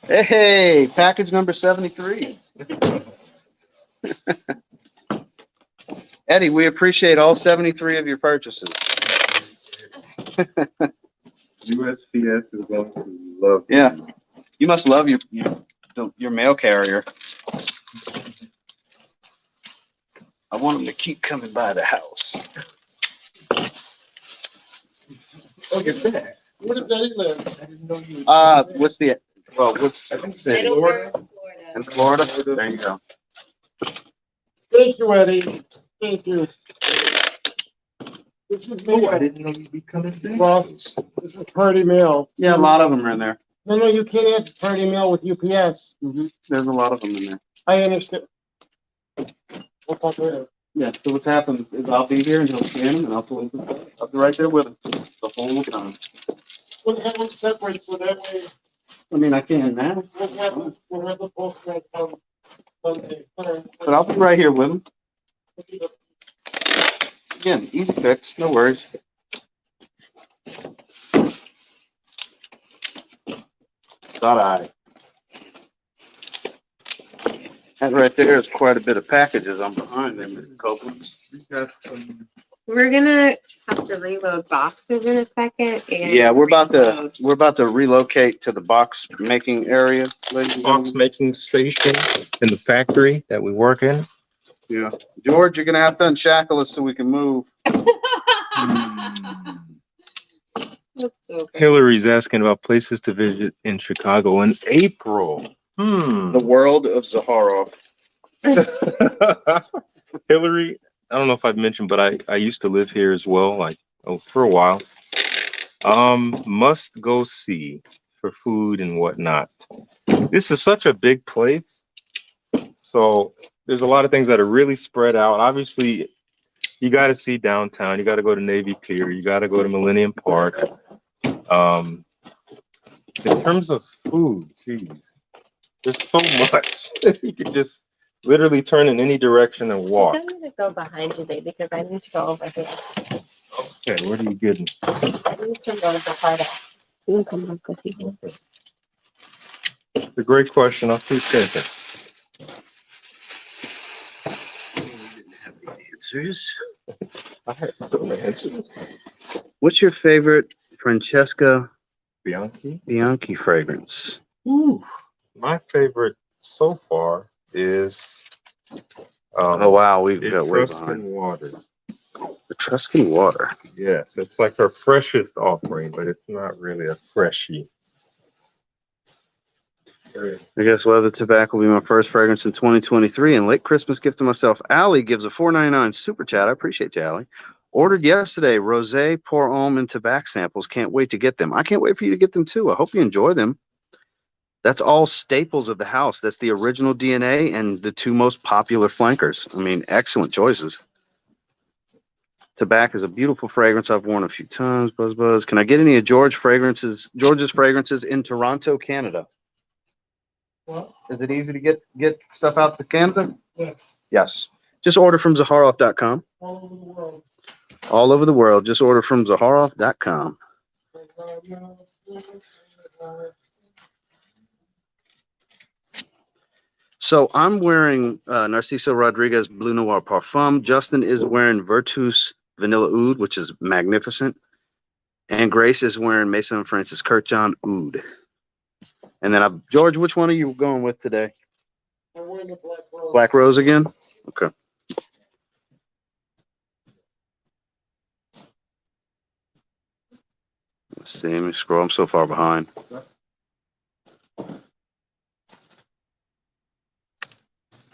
Weinberg. Hey, package number 73. Eddie, we appreciate all 73 of your purchases. USPS is going to love you. Yeah. You must love your mail carrier. I want them to keep coming by the house. Look at that. Where does Eddie live? I didn't know you What's I think it's in Middleburg, in Florida. Florida? There you go. Thank you, Eddie. Thank you. This is Oh, I mail. didn't know you'd be coming back. Ross, this is party mail. Yeah, a lot of them are in there. No, you can't have party mail with UPS. There's a lot of them in there. I understand. We'll talk later. Yeah, so what's happened is I'll be here and he'll scan them and I'll pull them. I'll be right there with him the whole time. We'll have them separate so that way I mean, I can now, we'll have the postmark on Monday. but I'll be right here with him. Again, easy fix, no worries. Thought I. That right there is quite a bit of packages I'm behind there, Mr. Copeland. We're gonna have to reload boxes in a second. And Yeah, we're about reload. to relocate to the box making area, ladies and Box gentlemen. making station in the factory that we work in. Yeah. George, you're gonna have to unshackle us so we can move. That's so good. Hillary's asking about places to visit in Chicago in April. The world of Zaharoff. Hillary, I don't know if I've mentioned, but I used to live here as well, for a while. Must go see for food and whatnot. This is such a big place. So there's a lot of things that are really spread out. Obviously, you got to see downtown. You got to go to Navy Pier. You got to go to Millennium Park. In terms of food, geez, there's so much. You could just literally turn in any direction and walk. I'm gonna go behind you, baby, because I need to go over here. Okay, what are you getting? I need some of those apart. You can come up with you. It's a great question. I'll keep thinking. We didn't have the answers. I have some answers. What's your favorite Francesca Bianchi? Bianchi fragrance? Ooh, my favorite so far is Oh wow, we've got way Etruscan behind. water. Etruscan water. Yes, it's like her freshest offering, but it's not really a freshie. I guess leather tobacco will be my first fragrance in 2023 and late Christmas gift to myself. Allie gives a $4.99 super chat. I appreciate you, Allie. Ordered yesterday, rosé, pour homme, and tobacco samples. Can't wait to get them. I can't wait for you to get them too. I hope you enjoy them. That's all staples of the house. That's the original DNA and the two most popular flankers. I mean, excellent choices. Tobacco is a beautiful fragrance. I've worn a few times. Buzz buzz. Can I get any of George's fragrances in Toronto, Canada? What? Is it easy to get stuff out to Canada? Yes, Yes. Just order from Zaharoff.com. all over the world. All over the world. Just order from Zaharoff.com. So I'm wearing Narciso Rodriguez Blue Noir Parfum. Justin is wearing Virtus Vanilla Oud, which is magnificent. And Grace is wearing Mason and Francis Kirkjohn Oud. And then George, which one are you going with today? I'm wearing the Black Rose. Black Rose again? Okay. Let's see. Let me scroll. I'm so far behind.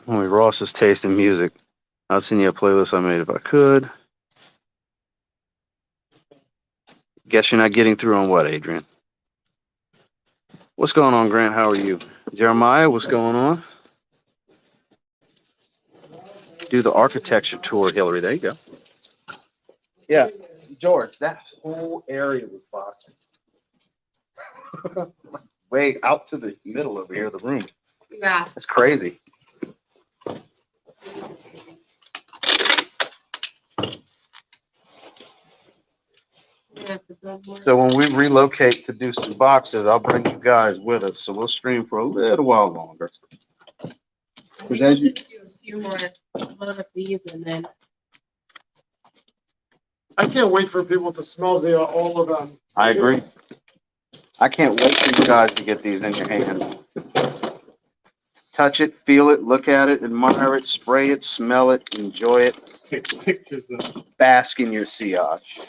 Only Ross's taste in music. I'll send you a playlist I made if I could. Guess you're not getting through on what, Adrian? What's going on, Grant? How are you? Jeremiah, what's going on? Do the architecture tour, Hillary. There you go. Yeah, George, that whole area was boxes. Way out to the middle over here of the room. Yeah. It's crazy. So when we relocate to do some boxes, I'll bring you guys with us. So we'll stream for a little while longer. Because as you do a few more of these, and then I can't wait for people to smell all of them. I agree. I can't wait for you guys to get these in your hand. Touch it, feel it, look at it, admire it, spray it, smell it, enjoy it. Take pictures of it. Bask in your sillage.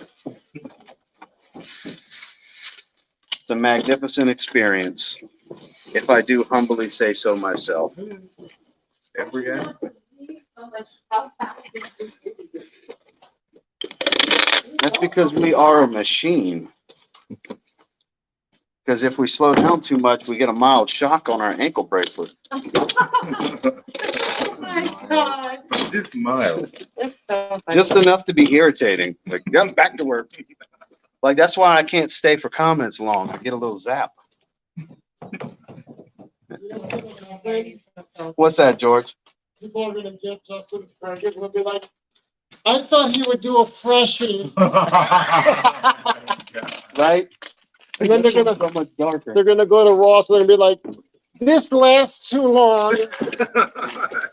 It's a magnificent experience, if I do humbly say so myself. Every aspect. That's because we are a machine. Because if we slow down too much, we get a mild shock on our ankle bracelet. oh my god, Just mild. that's so funny. Just enough to be irritating. Like, yep, back to work. Like, that's why I can't stay for comments long. I get a little zap. What's that, George? People are gonna get Justin's fragrance and be like, I thought he would do a freshie. Right? And then they're so much darker. gonna go to Ross and be like, this lasts too long.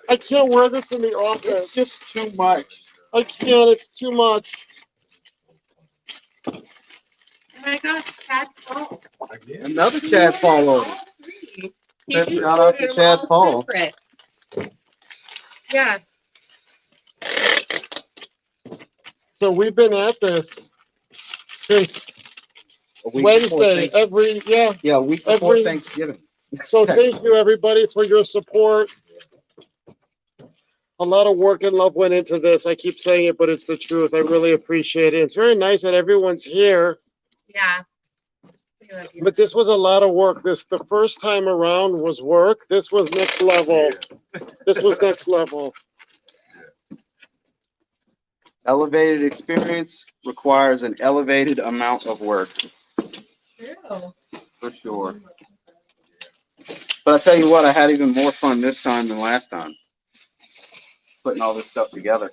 I can't wear this in the office. It's just too much. I can't, it's too much. Oh my gosh, Chad Paul. Another Chad Paul order. Shout out to Chad Paul. Yeah. So we've been at this since A week before Wednesday, Yeah, a week before every- Thanksgiving. So thank you, everybody, for your support. A lot of work and love went into this. I keep saying it, but it's the truth. I really appreciate it. It's very nice that everyone's here, Yeah. We love you. but this was a lot of work. The first time around was work. This was next level. This was next level. Elevated experience requires an elevated amount of work. True. for sure. But I tell you what, I had even more fun this time than last time, putting all this stuff together.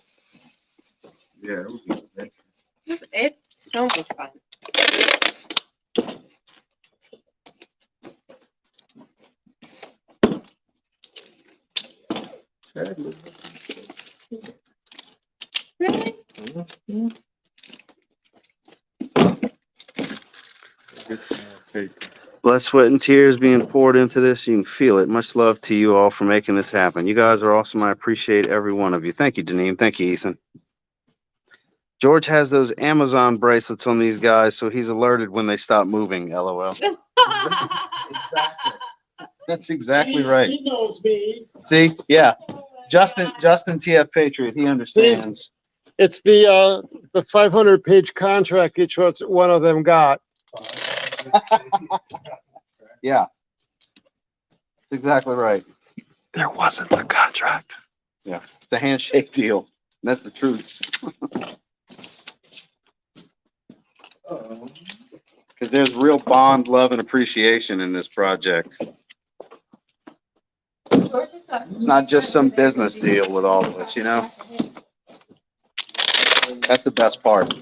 Yeah, it was. It's so much fun. Really? Blood, sweat, and tears being poured into this. You can feel it. Much love to you all for making this happen. You guys are awesome. I appreciate every one of you. Thank you, Deneen. Thank you, Ethan. George has those Amazon bracelets on these guys, so he's alerted when they stop moving. LOL. Exactly. That's exactly right. He knows me. See? Yeah. Justin, TF Patriot, he understands. It's the 500-page contract each one of them got. Yeah. That's exactly right. There wasn't a contract. Yeah. It's a handshake deal. That's the truth. Because there's real bond, love, and appreciation in this project. It's not just some business deal with all of us, you know? That's the best part.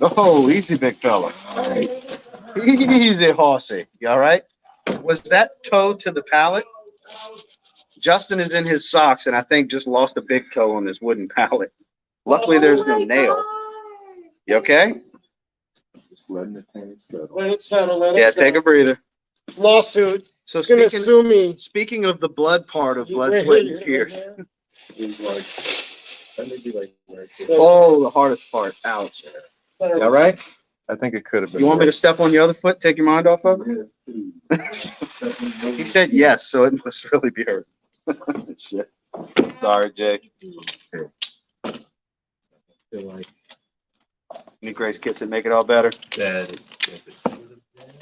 Oh, easy, big fella. Easy, horsey. You all right? Was that toe to the pallet? Justin is in his socks and I think just lost a big toe on this wooden pallet. Luckily, there's no nail. You okay? Just letting the thing settle. Let it settle. Let it Yeah, settle. take a breather. Lawsuit. So He's gonna sue me. speaking of the blood part of blood, sweat, and tears. He's like, that may be like, Oh, the hardest part. Ouch. You all right? I think it could have been. You want me to step on your other foot, take your mind off of it? He said yes, so it must really be hurt. Shit. Sorry, Jake. Any Grace kiss it, make it all better?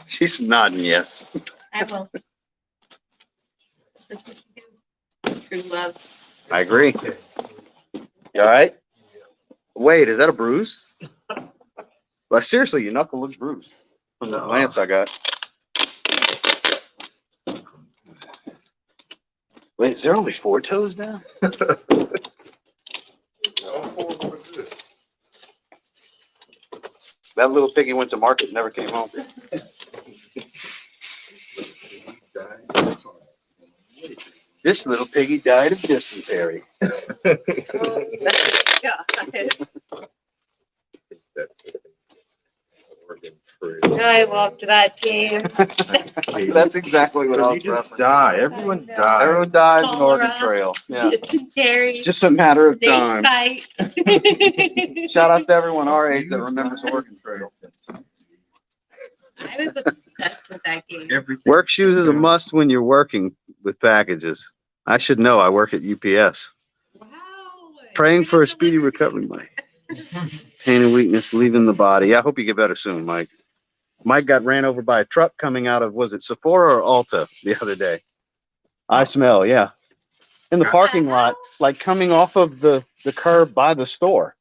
She's nodding yes. I will. That's what you do. True love. I agree. You all right? Wait, is that a bruise? Well, seriously, your knuckle looks bruised from the glance I got. Wait, is there only 4 toes now? That little piggy went to market and never came home. This little piggy died of dysentery. I loved that game. That's exactly what I was You just referencing. die. Everyone dies. Everyone dies in Oregon Cholera. Trail. Yeah. Dysentery. It's just a matter of Snake time. bite. Shout out to everyone our age that remembers Oregon Trail. I was obsessed with that game. Work shoes is a must when you're working with packages. I should know. I work at UPS. Wow. Praying for a speedy recovery, Mike. Pain and weakness leaving the body. I hope you get better soon, Mike. Mike got ran over by a truck coming out of, was it Sephora or Ulta the other day? I smell, yeah. In the parking lot, like coming off of the curb by the store.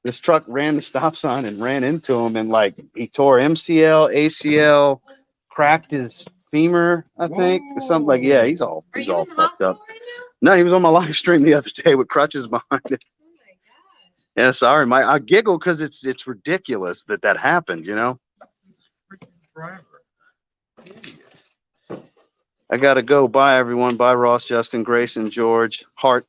This truck ran the stop sign and ran into him, and like he tore MCL, ACL, cracked his femur, I think, or something like. Yeah, he's all Are you in the fucked up. hospital right now? No, he was on my live stream the other day with crutches behind it. Oh my Yeah, sorry, Mike. I giggle because it's ridiculous that happened. You know. I gotta go. Bye, everyone. Bye, Ross, Justin, Grace, and George. Hart.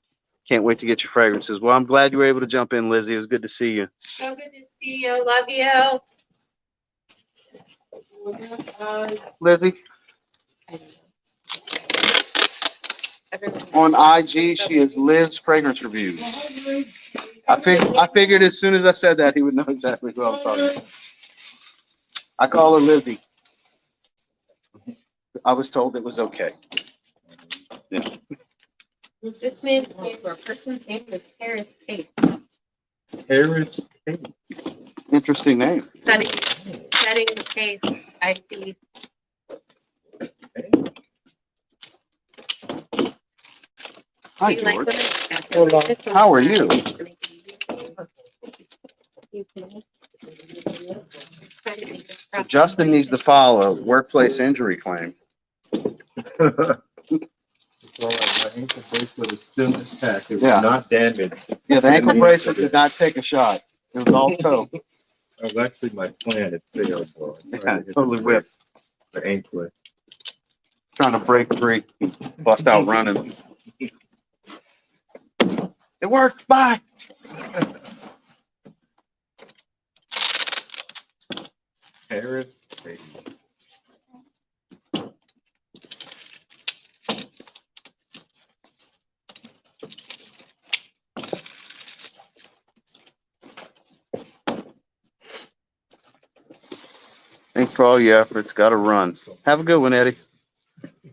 Can't wait to get your fragrances. Well, I'm glad you were able to jump in, Lizzie. It was good to see you. So good to see you. Love you. Lizzie, on IG, she is Liz Fragrance Reviews. I figured as soon as I said that, he would know exactly who I was talking about. I call her Lizzie. I was told it was okay. Yeah. This man's name or a person's name is Harris Pate. Harris. Interesting name. Setting the pace. I see. Hi, Do you like George. when it's got Hello. this one? How are you? To make it easy for you. You can- Trying to make this So process Justin needs to file a workplace injury claim. It's all right. My ankle bracelet is still intact. It was Yeah. not damaged. Yeah, the ankle bracelet did not take a shot. It was all toe. That was actually my plan. It failed, though. I tried to hit the Totally whipped. brace, the anklet. Trying to break free, bust out running. It worked. Bye. Paris, baby. Thanks for all your efforts. Got to run. Have a good one, Eddie.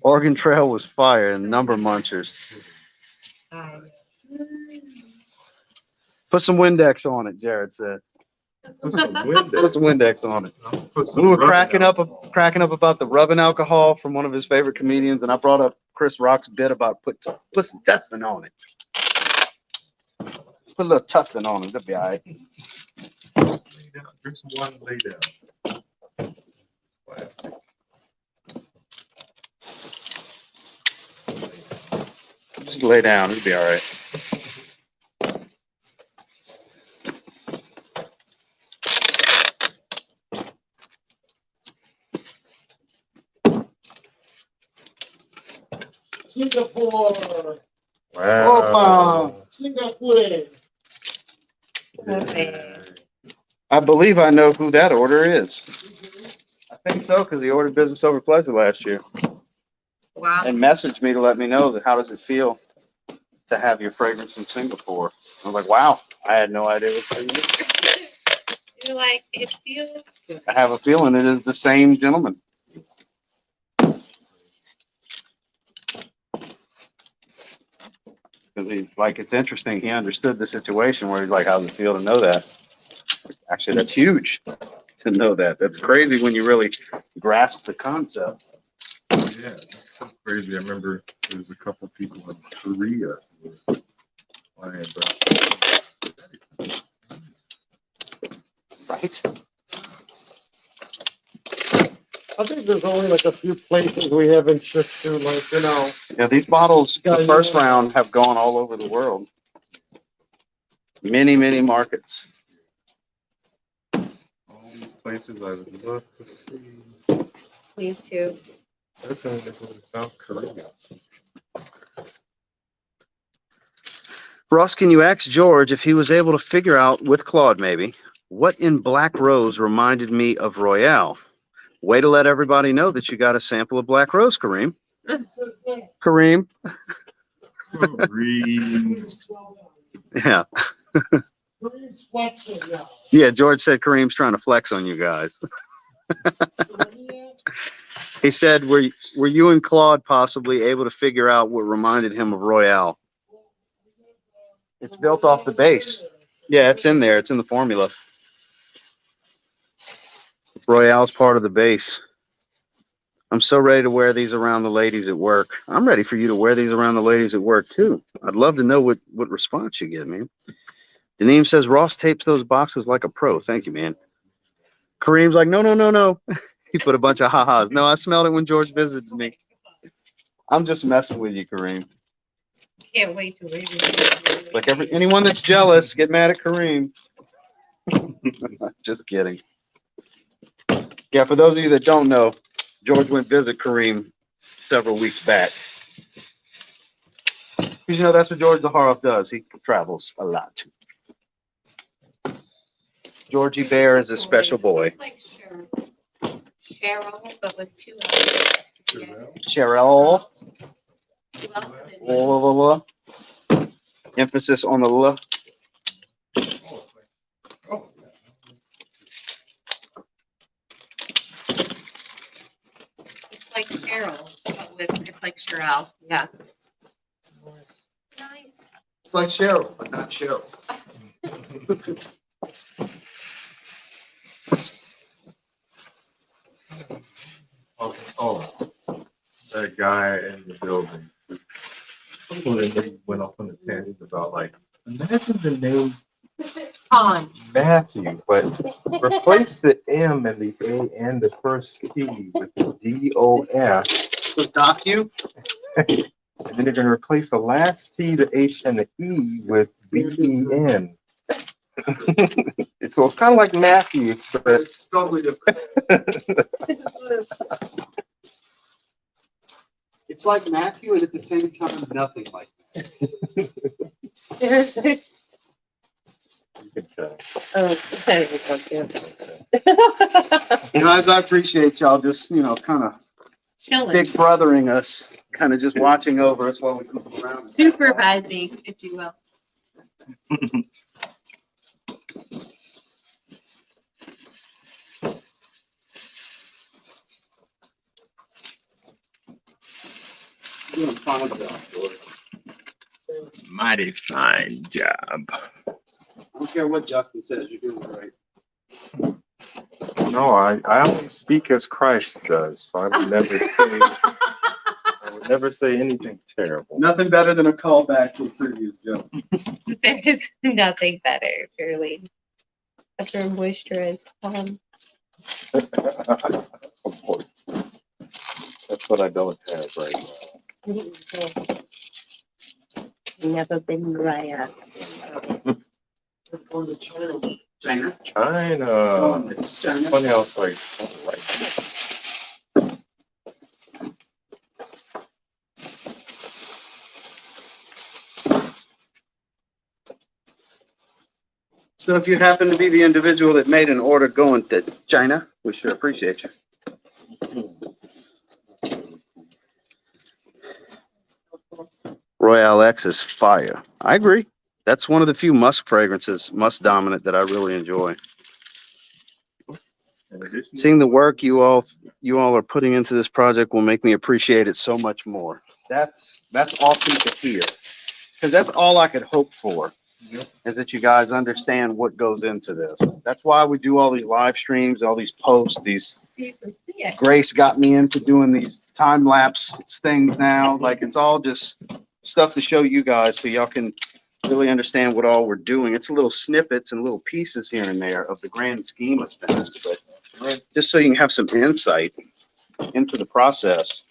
Oregon Trail was fire and number munchers. Put some Windex on it, Jared said. Put some Put Windex. some Windex on it. Put some We were rubbing cracking up about the rubbing alcohol from one of his favorite comedians, and I brought up Chris Rock's bit about put some tussin on it. Put a little tussin on it, it'll be all right. Lay down. Drink some water and lay down. Classic. Just lay down, it'll be all right. Singapore. Wow. Singapore. Okay. I believe I know who that order is. I think so, because he ordered Business Over Pleasure last year Wow. and messaged me to let me know that how does it feel to have your fragrance in Singapore. I was like, wow, I had no idea what it was. You're like, it feels good. I have a feeling it is the same gentleman. Because he's like, it's interesting. He understood the situation where he's like, how does it feel to know that? Actually, that's huge to know that. That's crazy when you really grasp the concept. Yeah, that's so crazy. I remember there was a couple people in Korea who were flying back. Right? I think there's only like a few places we haven't shipped to, like, Yeah, these bottles, the first round, have gone all over the world. Many, many markets. All these places I would love to see. Please too. That's only in South Korea. Ross, can you ask George if he was able to figure out, with Claude maybe, what in Black Rose reminded me of Royale? Way to let everybody know that you got a sample of Black Rose, Kareem. Kareem. Koreans. Yeah. Korean's flexing now. Yeah, George said Kareem's trying to flex on you guys. He said, were you and Claude possibly able to figure out what reminded him of Royale? It's built off the base. Yeah, it's in there. It's in the formula. Royale's part of the base. I'm so ready to wear these around the ladies at work. I'm ready for you to wear these around the ladies at work too. I'd love to know what response you get, man. Daneem says Ross tapes those boxes like a pro. Thank you, man. Kareem's like, no. He put a bunch of ha-has. No, I smelled it when George visited me. I'm just messing with you, Kareem. Can't wait to read it. Like anyone that's jealous, get mad at Kareem. Just kidding. Yeah, for those of you that don't know, George went visit Kareem several weeks back. Because you know that's what George Zaharoff does. He travels a lot. Georgie Bear is a special boy. It's like Cheryl, but with two L's. Cheryl. Two L's and then- Emphasis on the L. It's like Cheryl, but with, it's like Cheryl. Yeah. Nice. It's like Cheryl, but not Cheryl. guy in the building. He went off on a tangent about like, imagine the name On. Matthew, but replace the M and the A and the first T with the DOF. So doc you? And then they're gonna replace the last T, the H, and the E with BEN. So it's kind of like Matthew, except It's totally different. It's like Matthew, and at the same time, nothing like that. Oh, there we go, too. Guys, I appreciate y'all just, kind of Chilling. big brothering us, kind of just watching over us while we move around. Supervising, if you will. Doing fine, George. Mighty fine job. I don't care what Justin says, you're doing it right. No, I only speak as Christ does, so I would never say anything terrible. Nothing better than a callback to a previous joke. There's nothing better, truly. After a moisturized palm. That's what I don't have right now. Never been drier. Going to China. China. China. China. Funny how it's like, So if you happen to be the individual that made an order going to China, we sure appreciate you. Royale X is fire. I agree. That's one of the few musk fragrances, musk dominant, that I really enjoy. Seeing the work you all are putting into this project will make me appreciate it so much more. That's awesome to hear, because that's all I could hope for. Is that you guys understand what goes into this. That's why we do all these live streams, all these posts, Grace got me into doing these time lapse things now. Like, it's all just stuff to show you guys so y'all can really understand what all we're doing. It's little snippets and little pieces here and there of the grand scheme of things, but just so you can have some insight into the process.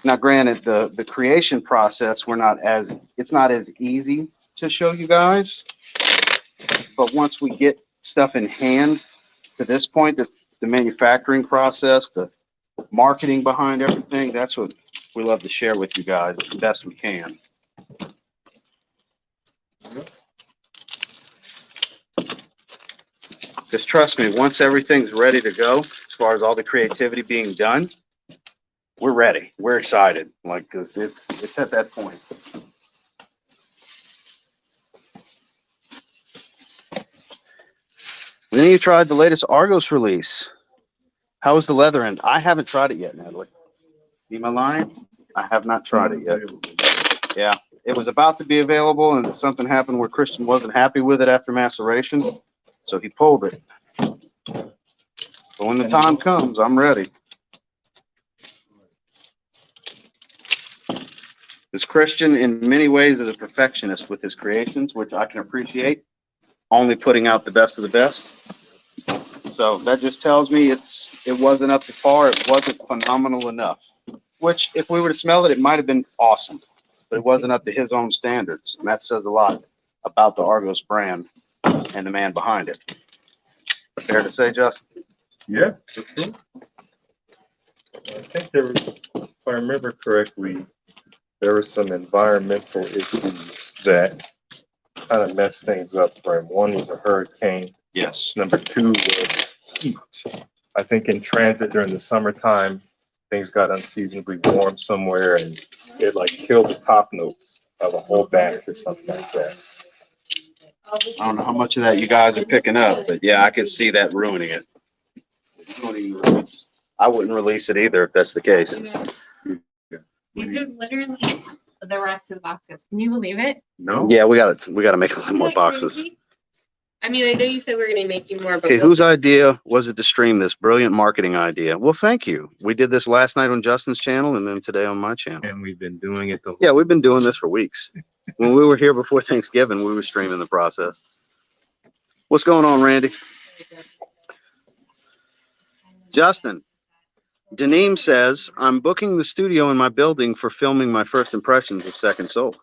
Now, granted, the creation process, it's not as easy to show you guys, but once we get stuff in hand to this point, the manufacturing process, the marketing behind everything, that's what we love to share with you guys the best we can. Just trust me, once everything's ready to go, as far as all the creativity being done, we're ready. We're excited, like, because it's at that point. Then you tried the latest Argos release. How was the leather end? I haven't tried it yet, Natalie. Am I lying? I have not tried it yet. Yeah, it was about to be available, and something happened where Christian wasn't happy with it after maceration, so he pulled it. But when the time comes, I'm ready. This Christian, in many ways, is a perfectionist with his creations, which I can appreciate. Only putting out the best of the best. So that just tells me it wasn't up to par. It wasn't phenomenal enough. Which, if we were to smell it, it might have been awesome, but it wasn't up to his own standards, and that says a lot about the Argos brand and the man behind it. Fair to say, Justin? yeah, for sure. I think there was, if I remember correctly, there were some environmental issues that kind of messed things up for him. One was a hurricane. Yes. Number two was heat. I think in transit during the summertime, things got unseasonably warm somewhere, and it like killed the top notes of a whole batch or something like that. I don't know how much of that you guys are picking up, but yeah, I could see that ruining it. Ruining the release. I wouldn't release it either if that's the case. These are literally the rest of the boxes. Can you believe it? No? Yeah, we gotta make a little more Isn't that boxes. crazy? I mean, I know you said we are gonna make you more, but Okay, we'll- whose idea was it to stream this? Brilliant marketing idea. Well, thank you. We did this last night on Justin's channel and then today on my channel. And we've been doing it the Yeah, we've been doing this for weeks. When we were here before Thanksgiving, we were streaming the process. What's going on, Randy? Justin, Daneem says, I'm booking the studio in my building for filming my first impressions of Second Soul.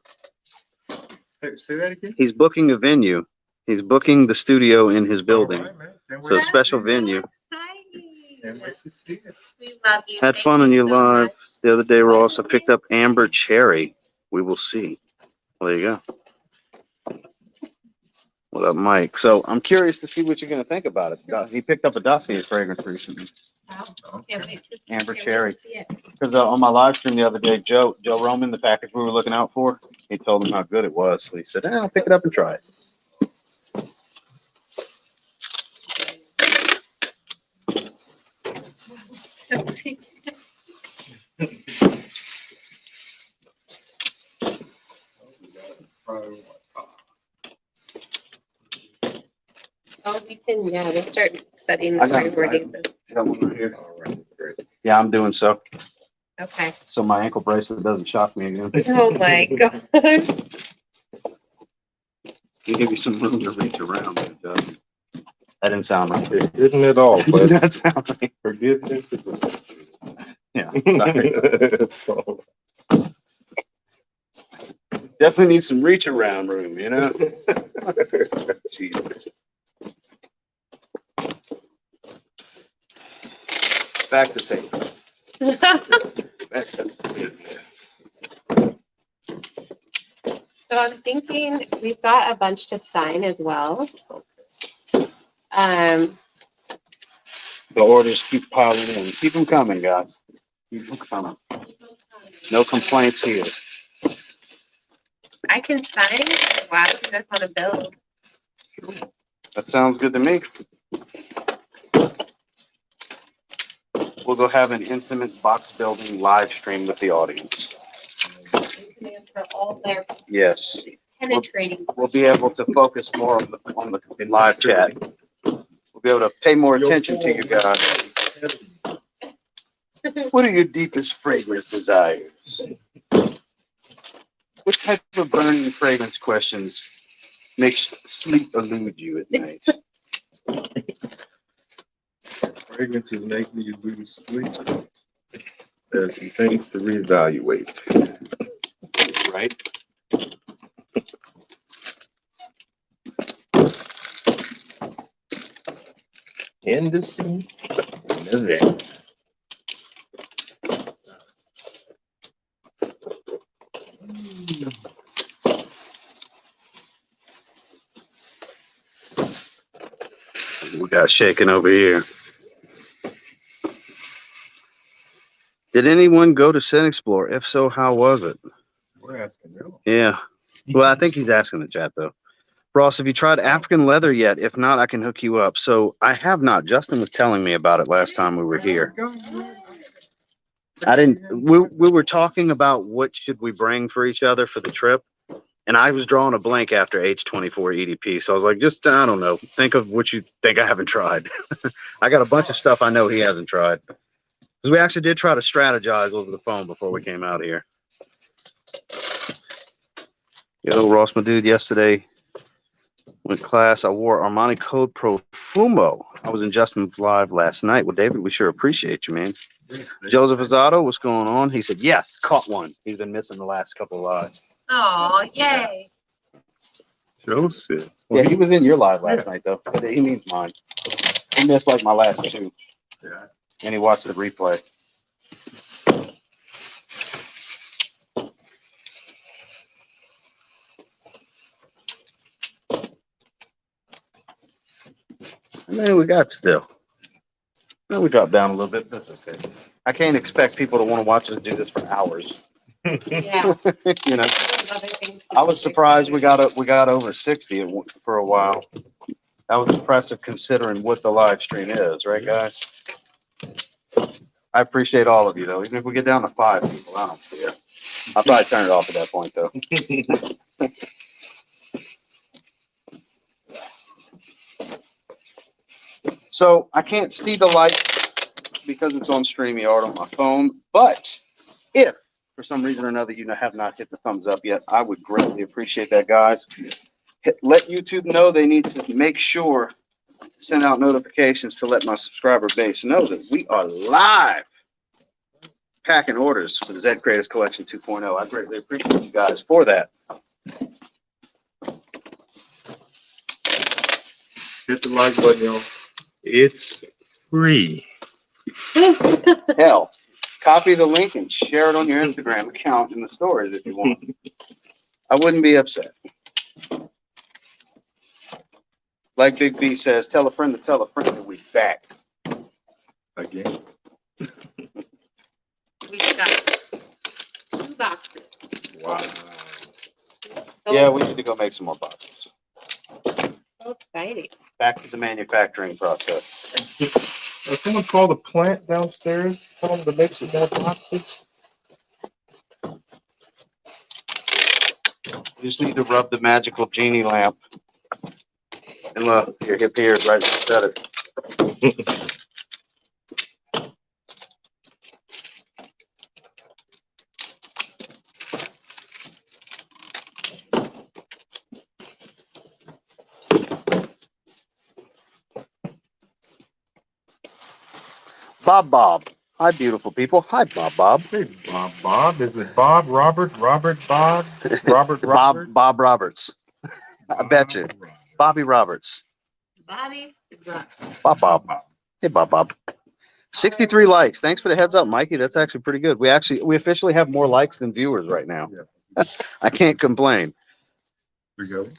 Say that again? He's booking a venue. He's booking the studio in his building. All right, man. Can't So a wait. special venue. Can't wait to see it. We love you. Had Thank fun on you your so live much. the other day, Ross. I picked up Amber Cherry. We will see. Well, there you go. What up, Mike? So I'm curious to see what you're going to think about it. He picked up a Dossier fragrance recently. Can't wait to- Amber can't Cherry. wait to see it. Because on my live stream the other day, Joe Roman, the package we were looking out for, he told him how good it was. So he said, I'll pick it up and try it. Oh, we can, yeah, we'll start studying I the got it, wordings. Got one right here. All right, great. Yeah, I'm doing so. Okay. So my ankle bracelet doesn't shock me again. Oh my god. You give you some room to reach around. It doesn't. That didn't sound right. It didn't at all, Did but that sound right? forgiveness is a Yeah, sorry. So, Definitely need some reach around room, you know? Jesus. Back to tape. Back to So I'm thinking we've got a bunch to sign as well. The orders keep piling in. Keep them coming, guys. Keep them coming. No complaints here. I can sign while you guys want to build. That sounds good to me. We'll go have an intimate box building live stream with the audience. For all their Yes. penetrating. We'll be able to focus more on the live chat. We'll be able to pay more attention to you guys. What are your deepest fragrance desires? What type of burning fragrance questions makes sleep elude you at night? fragrances make me lose sleep. There's some things to reevaluate. Right? In the sea, in the vent. We got shaking over here. Did anyone go to Sin Explore? If so, how was it? We're asking them. Yeah. Well, I think he's asking the chat though. Ross, have you tried African leather yet? If not, I can hook you up. So I have not. Justin was telling me about it last time we were here. I didn't. We were talking about what should we bring for each other for the trip, and I was drawing a blank after H24 EDP. So I was like, just I don't know. Think of what you think I haven't tried. I got a bunch of stuff I know he hasn't tried. Because we actually did try to strategize over the phone before we came out here. Yo, Ross, my dude, yesterday with class, I wore Armani Code Profumo. I was in Justin's live last night. Well, David, we sure appreciate you, man. Joseph Azzato, what's going on? He said, yes, caught one. He's been missing the last couple of lives. Oh, yay. Joseph. Yeah, he was in your live last night, though. He means mine. He missed like my last two. Yeah. And he watched the replay. I mean, we got still. No, we dropped down a little bit, but that's okay. I can't expect people to want to watch us do this for hours. Yeah. You know, Other things to I was do. surprised we got over 60 for a while. That was impressive considering what the live stream is, right, guys? I appreciate all of you, though. Even if we get down to 5 people, I don't care. I'll probably turn it off at that point, though. So I can't see the light because it's on StreamYard on my phone, but if for some reason or another you have not hit the thumbs up yet, I would greatly appreciate that, guys. Let YouTube know. They need to make sure to send out notifications to let my subscriber base know that we are live packing orders for the Z Creators Collection 2.0. I greatly appreciate you guys for that. Hit the like button, y'all. It's free. Hell, copy the link and share it on your Instagram account in the stories if you want. I wouldn't be upset. Like Big B says, tell a friend to tell a friend that we back. Again. We got 2 boxes. Wow. Yeah, we need to go make some more boxes. So exciting. Back to the manufacturing process. If someone call the plant downstairs, tell them to make some more boxes. You just need to rub the magical genie lamp. And look, your hip here is right instead of it. Bob. Hi, beautiful people. Hi, Bob. Hey, Bob. Is it Bob, Robert, Bob, Robert? Bob Roberts. I bet you. Bobby Roberts. Bobby. Bob. Hey, Bob. 63 likes. Thanks for the heads up, Mikey. That's actually pretty good. We officially have more likes than viewers right now. Yeah. I can't complain. There you go.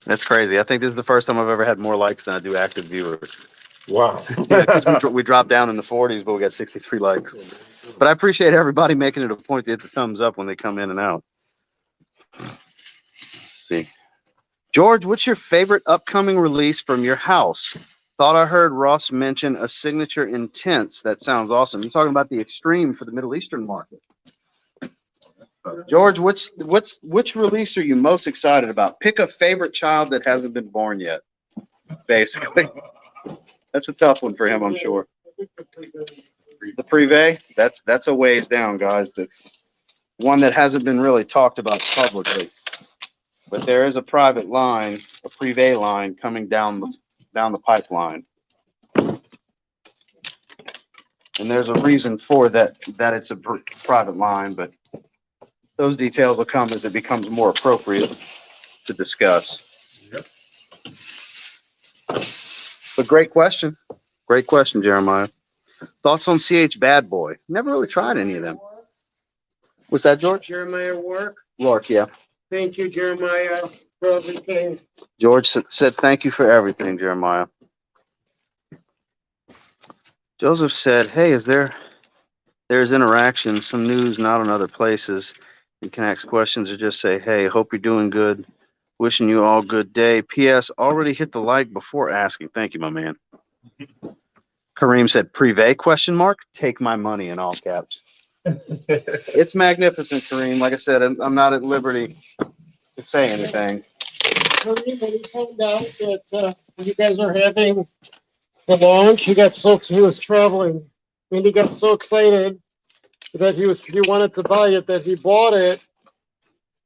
That's crazy. I think this is the first time I've ever had more likes than I do active viewers. Wow. Yeah, because we dropped down in the 40s, but we got 63 likes. But I appreciate everybody making it a point to hit the thumbs up when they come in and out. Let's see. George, what's your favorite upcoming release from your house? Thought I heard Ross mention a signature intense. That sounds awesome. You're talking about the Extreme for the Middle Eastern market. George, which release are you most excited about? Pick a favorite child that hasn't been born yet. Basically, that's a tough one for him, I'm sure. The Privé, that's a ways down, guys. That's one that hasn't been really talked about publicly. But there is a private line, a Privé line coming down the pipeline. And there's a reason for that it's a private line, but those details will come as it becomes more appropriate to discuss. Yep. But great question. Great question, Jeremiah. Thoughts on CH Bad Boy? Never really tried any of them. Was that George? Jeremiah Work. Lork, yeah. Thank you, Jeremiah, for everything. George said thank you for everything, Jeremiah. Joseph said, hey, there's interaction, some news not on other places. You can ask questions or just say, hey, hope you're doing good. Wishing you all good day. P.S. Already hit the like before asking. Thank you, my man. Kareem said, Privé ? Take my money in all caps. It's magnificent, Kareem. Like I said, I'm not at liberty to say anything. When he found out that you guys are having the launch, he was traveling, and he got so excited that he wanted to buy it, that he bought it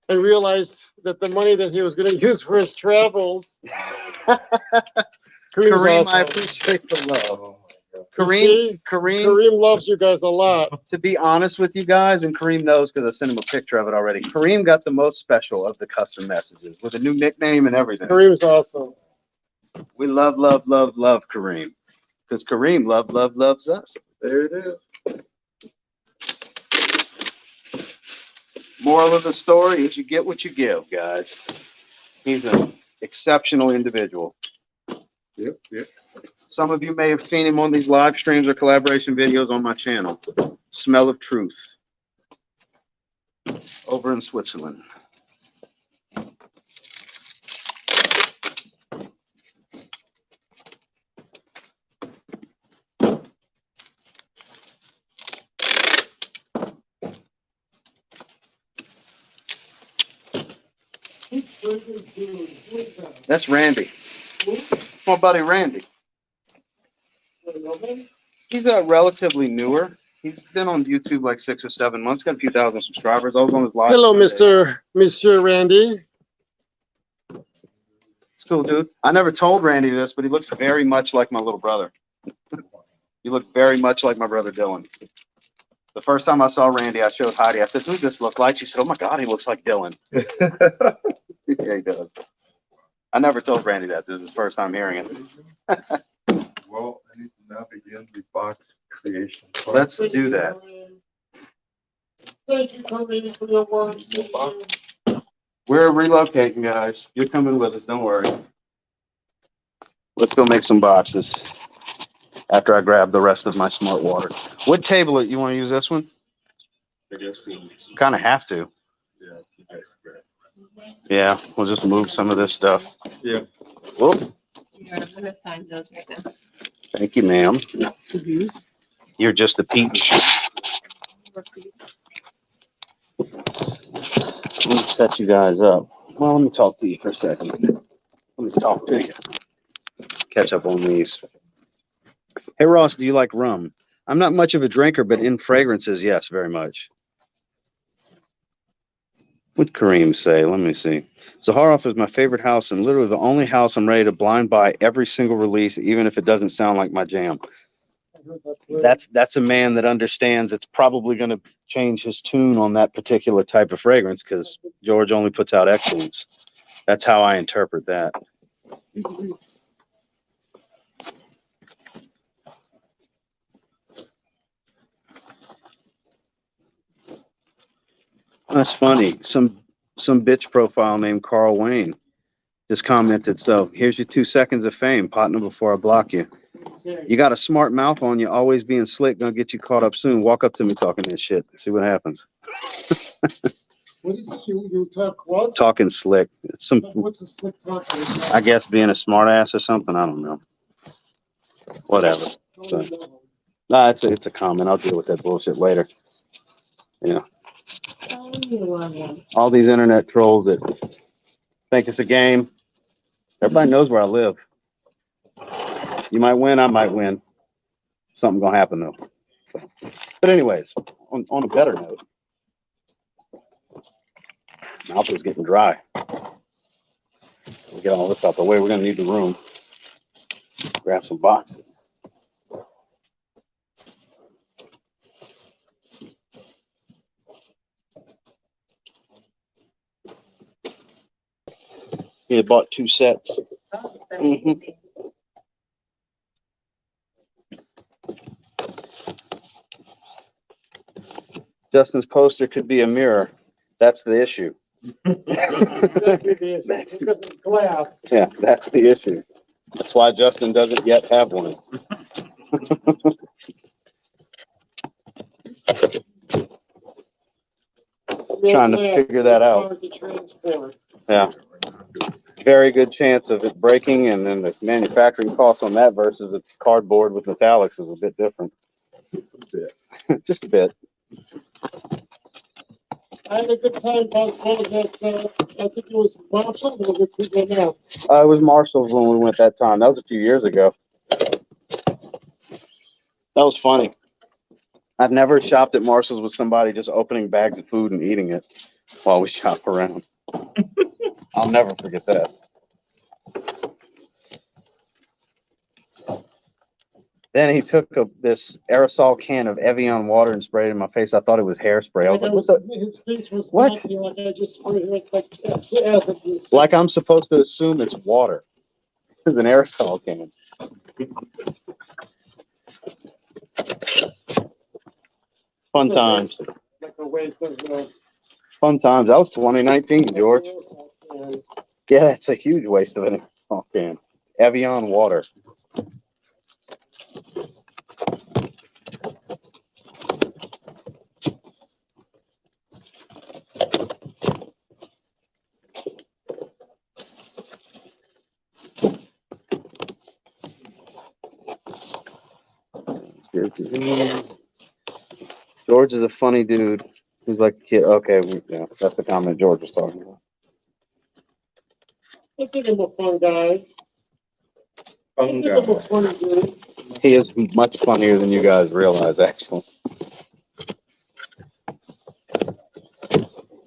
and realized that the money that he was going to use for his travels. Kareem, awesome. I appreciate the love. Kareem Kareem, loves you guys a lot. to be honest with you guys, and Kareem knows because I sent him a picture of it already. Kareem got the most special of the custom messages with a new nickname and everything. Kareem's awesome. We love Kareem because Kareem loves us. There it is. Moral of the story is you get what you give, guys. He's an exceptional individual. Yep. Some of you may have seen him on these live streams or collaboration videos on my channel. Smell of Truth. Over in Switzerland. That's Randy. My buddy Randy. He's relatively newer. He's been on YouTube like 6 or 7 months. Got a few thousand subscribers. I was on his live. Hello, Sunday. Monsieur Randy. It's cool, dude. I never told Randy this, but he looks very much like my little brother. You look very much like my brother Dylan. The first time I saw Randy, I showed Heidi. I said, "Who does this look like?" She said, "Oh my God, he looks like Dylan." Yeah, he does. I never told Randy that. This is his first time hearing it. Well, I need to now begin the box creation. Let's do that. Thank you for your work. We're relocating, guys. You're coming with us. Don't worry. Let's go make some boxes after I grab the rest of my smart water. What table you want to use? This one? I guess Kind of have to. Yeah, we'll just move some of this stuff. Yeah. Whoop. Yeah, I'm gonna sign those right now. Thank you, ma'am. You're just a peach. Let me set you guys up. Well, let me talk to you for a second. Let me talk to you. Catch up on these. Hey, Ross, do you like rum? I'm not much of a drinker, but in fragrances, yes, very much. What'd Kareem say? Let me see. Zaharoff is my favorite house and literally the only house I'm ready to blind buy every single release, even if it doesn't sound like my jam. That's a man that understands it's probably going to change his tune on that particular type of fragrance because George only puts out excellence. That's how I interpret that. That's funny. Some bitch profile named Carl Wayne just commented, so here's your 2 seconds of fame, partner, before I block you. You got a smart mouth on you, always being slick, gonna get you caught up soon. Walk up to me talking that shit. See what happens. What is you talk what? Talking slick. It's some, What's a slick talk? I guess being a smart ass or something. I don't know. Whatever. So, nah, it's a comment. I'll deal with that bullshit later. Yeah. All these internet trolls that think it's a game. Everybody knows where I live. You might win, I might win. Something gonna happen though. But anyways, on a better note, mouth is getting dry. We'll get all this out the way. We're gonna need the room. Grab some boxes. He bought 2 sets. Mhm. Justin's poster could be a mirror. That's the issue. Because it's glass. Yeah, that's the issue. That's why Justin doesn't yet have one. Trying to figure that out. Yeah. Very good chance of it breaking, and then the manufacturing cost on that versus a cardboard with metallics is a bit different. Just a bit. I had a good time. I think it was Marshall. It was Marshall's when we went that time. That was a few years ago. That was funny. I've never shopped at Marshall's with somebody just opening bags of food and eating it while we shop around. I'll never forget that. Then he took this aerosol can of Evian water and sprayed it in my face. I thought it was hairspray. I was like, what the? His face was What? like I just sprayed it like Like I'm supposed to assume it's water. It's an aerosol can. Fun times. like a waste of Fun times. That was 2019, George. Yeah, it's a huge waste of an aerosol can. Evian water. George is a funny dude. He's like a kid. Okay, yeah, that's the comment George was talking about. I think I'm a fun guy. I Fun think I'm a guy. funny dude. He is much funnier than you guys realize, actually.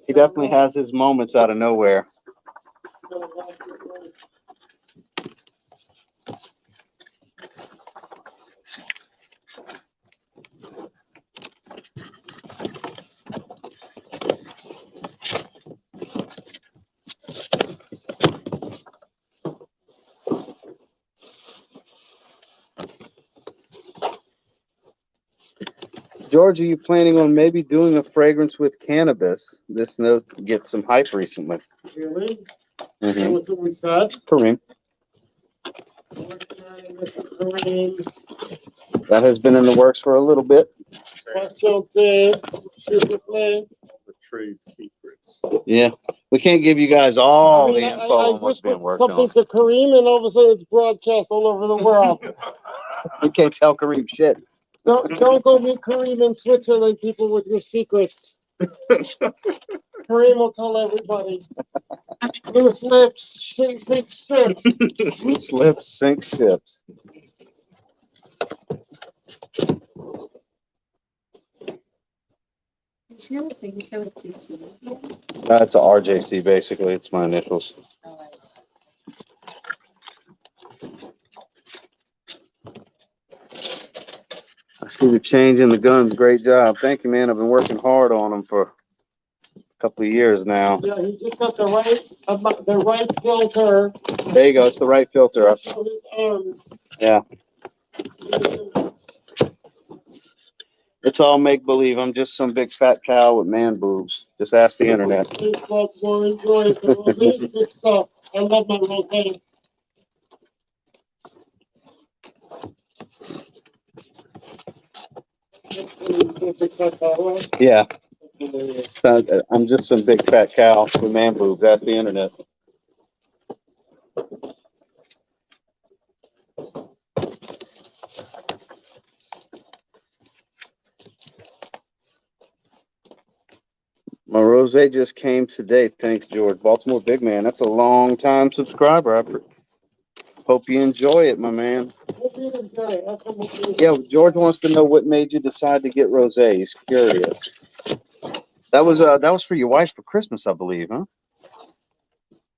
He definitely has his moments out of nowhere. George, are you planning on maybe doing a fragrance with cannabis? This note gets some hype recently. Really? Mm-hmm. That's what we said. Kareem, Kareem, that has been in the works for a little bit. Tltg, secretly. The trade secrets. Yeah, we can't give you guys all the info I on what's being whispered worked something on. to Kareem, and all of a sudden it's broadcast all over the world. We can't tell Kareem shit. Don't go meet Kareem in Switzerland, people, with your secrets. Kareem will tell everybody. Loose lips, sink strips. Loose lips sink ships. Is your signature with TC? It's a RJC, basically. It's my initials. I see the change in the guns. Great job. Thank you, man. I've been working hard on them for a couple of years now. Yeah, he just got the right filter. There you go. It's the right filter. For his arms. Yeah. It's all make believe. I'm just some big fat cow with man boobs. Just ask the internet. So enjoy it. Rose's good stuff. I love my rosé. Yeah. I'm just some big fat cow with man boobs. Ask the internet. My rosé just came today. Thanks, George. Baltimore big man. That's a long time subscriber. I hope you enjoy it, my man. Yeah, George wants to know what made you decide to get rosé. He's curious. That was for your wife for Christmas, I believe, huh?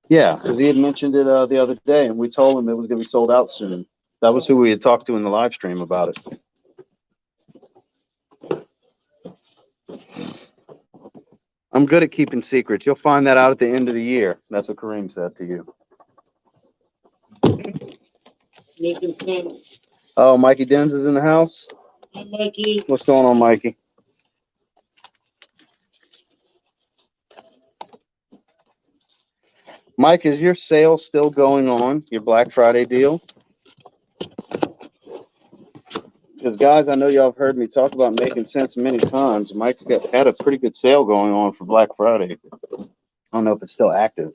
Yeah, because he had mentioned it the other day, and we told him it was going to be sold out soon. That was who we had talked to in the live stream about it. I'm good at keeping secrets. You'll find that out at the end of the year. That's what Kareem said to you. Making sense. Oh, Mikey Denz is in the house. Hi, Mikey. What's going on, Mikey? Mike, is your sale still going on? Your Black Friday deal? Because guys, I know y'all have heard me talk about making sense many times. Mike's had a pretty good sale going on for Black Friday. I don't know if it's still active.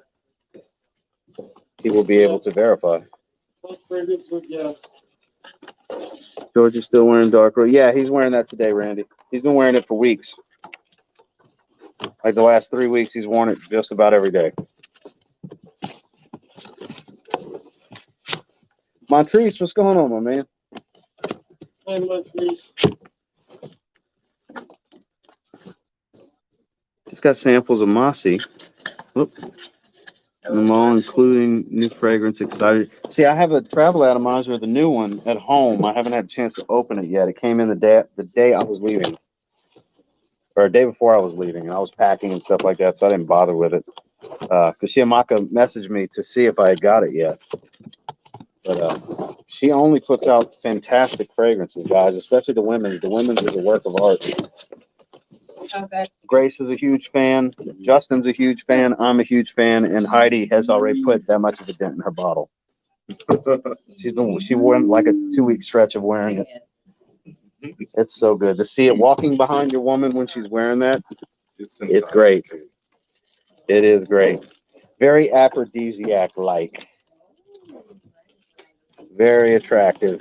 He will be able to verify. George is still wearing dark robe. Yeah, he's wearing that today, Randy. He's been wearing it for weeks. Like the last 3 weeks, he's worn it just about every day. Montrese, what's going on, my man? Hi, Montrese. Just got samples of Mossy. Whoop. Them all, including new fragrance. Excited. See, I have a travel atomizer, the new one, at home. I haven't had a chance to open it yet. It came in the day I was leaving, or a day before I was leaving, and I was packing and stuff like that, so I didn't bother with it. Because Shiamaka messaged me to see if I had got it yet. But she only puts out fantastic fragrances, guys, especially the women's. The women's is a work of art. So good. Grace is a huge fan. Justin's a huge fan. I'm a huge fan, and Heidi has already put that much of a dent in her bottle. She went like a 2-week stretch of wearing it. It's so good to see it walking behind your woman when she's wearing that. It's great. It is great. Very aphrodisiac-like. Very attractive.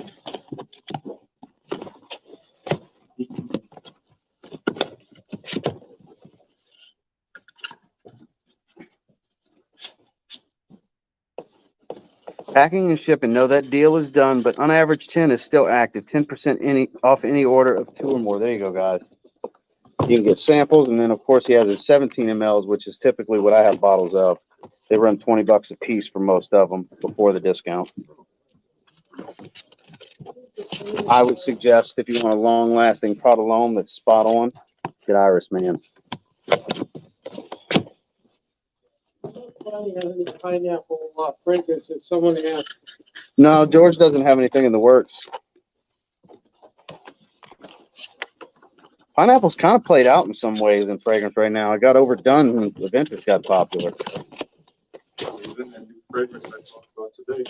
Packing and shipping. No, that deal is done, but on average 10 is still active. 10% off any order of 2 or more. There you go, guys. You can get samples, and then of course he has his 17 mLs, which is typically what I have bottles of. They run $20 a piece for most of them before the discount. I would suggest if you want a long-lasting Prodalone that's spot on, get Iris Man. Pineapple fragrances. Someone asked. No, George doesn't have anything in the works. Pineapple's kind of played out in some ways in fragrance right now. It got overdone when the vintage got popular. Even the new fragrance I talked about today.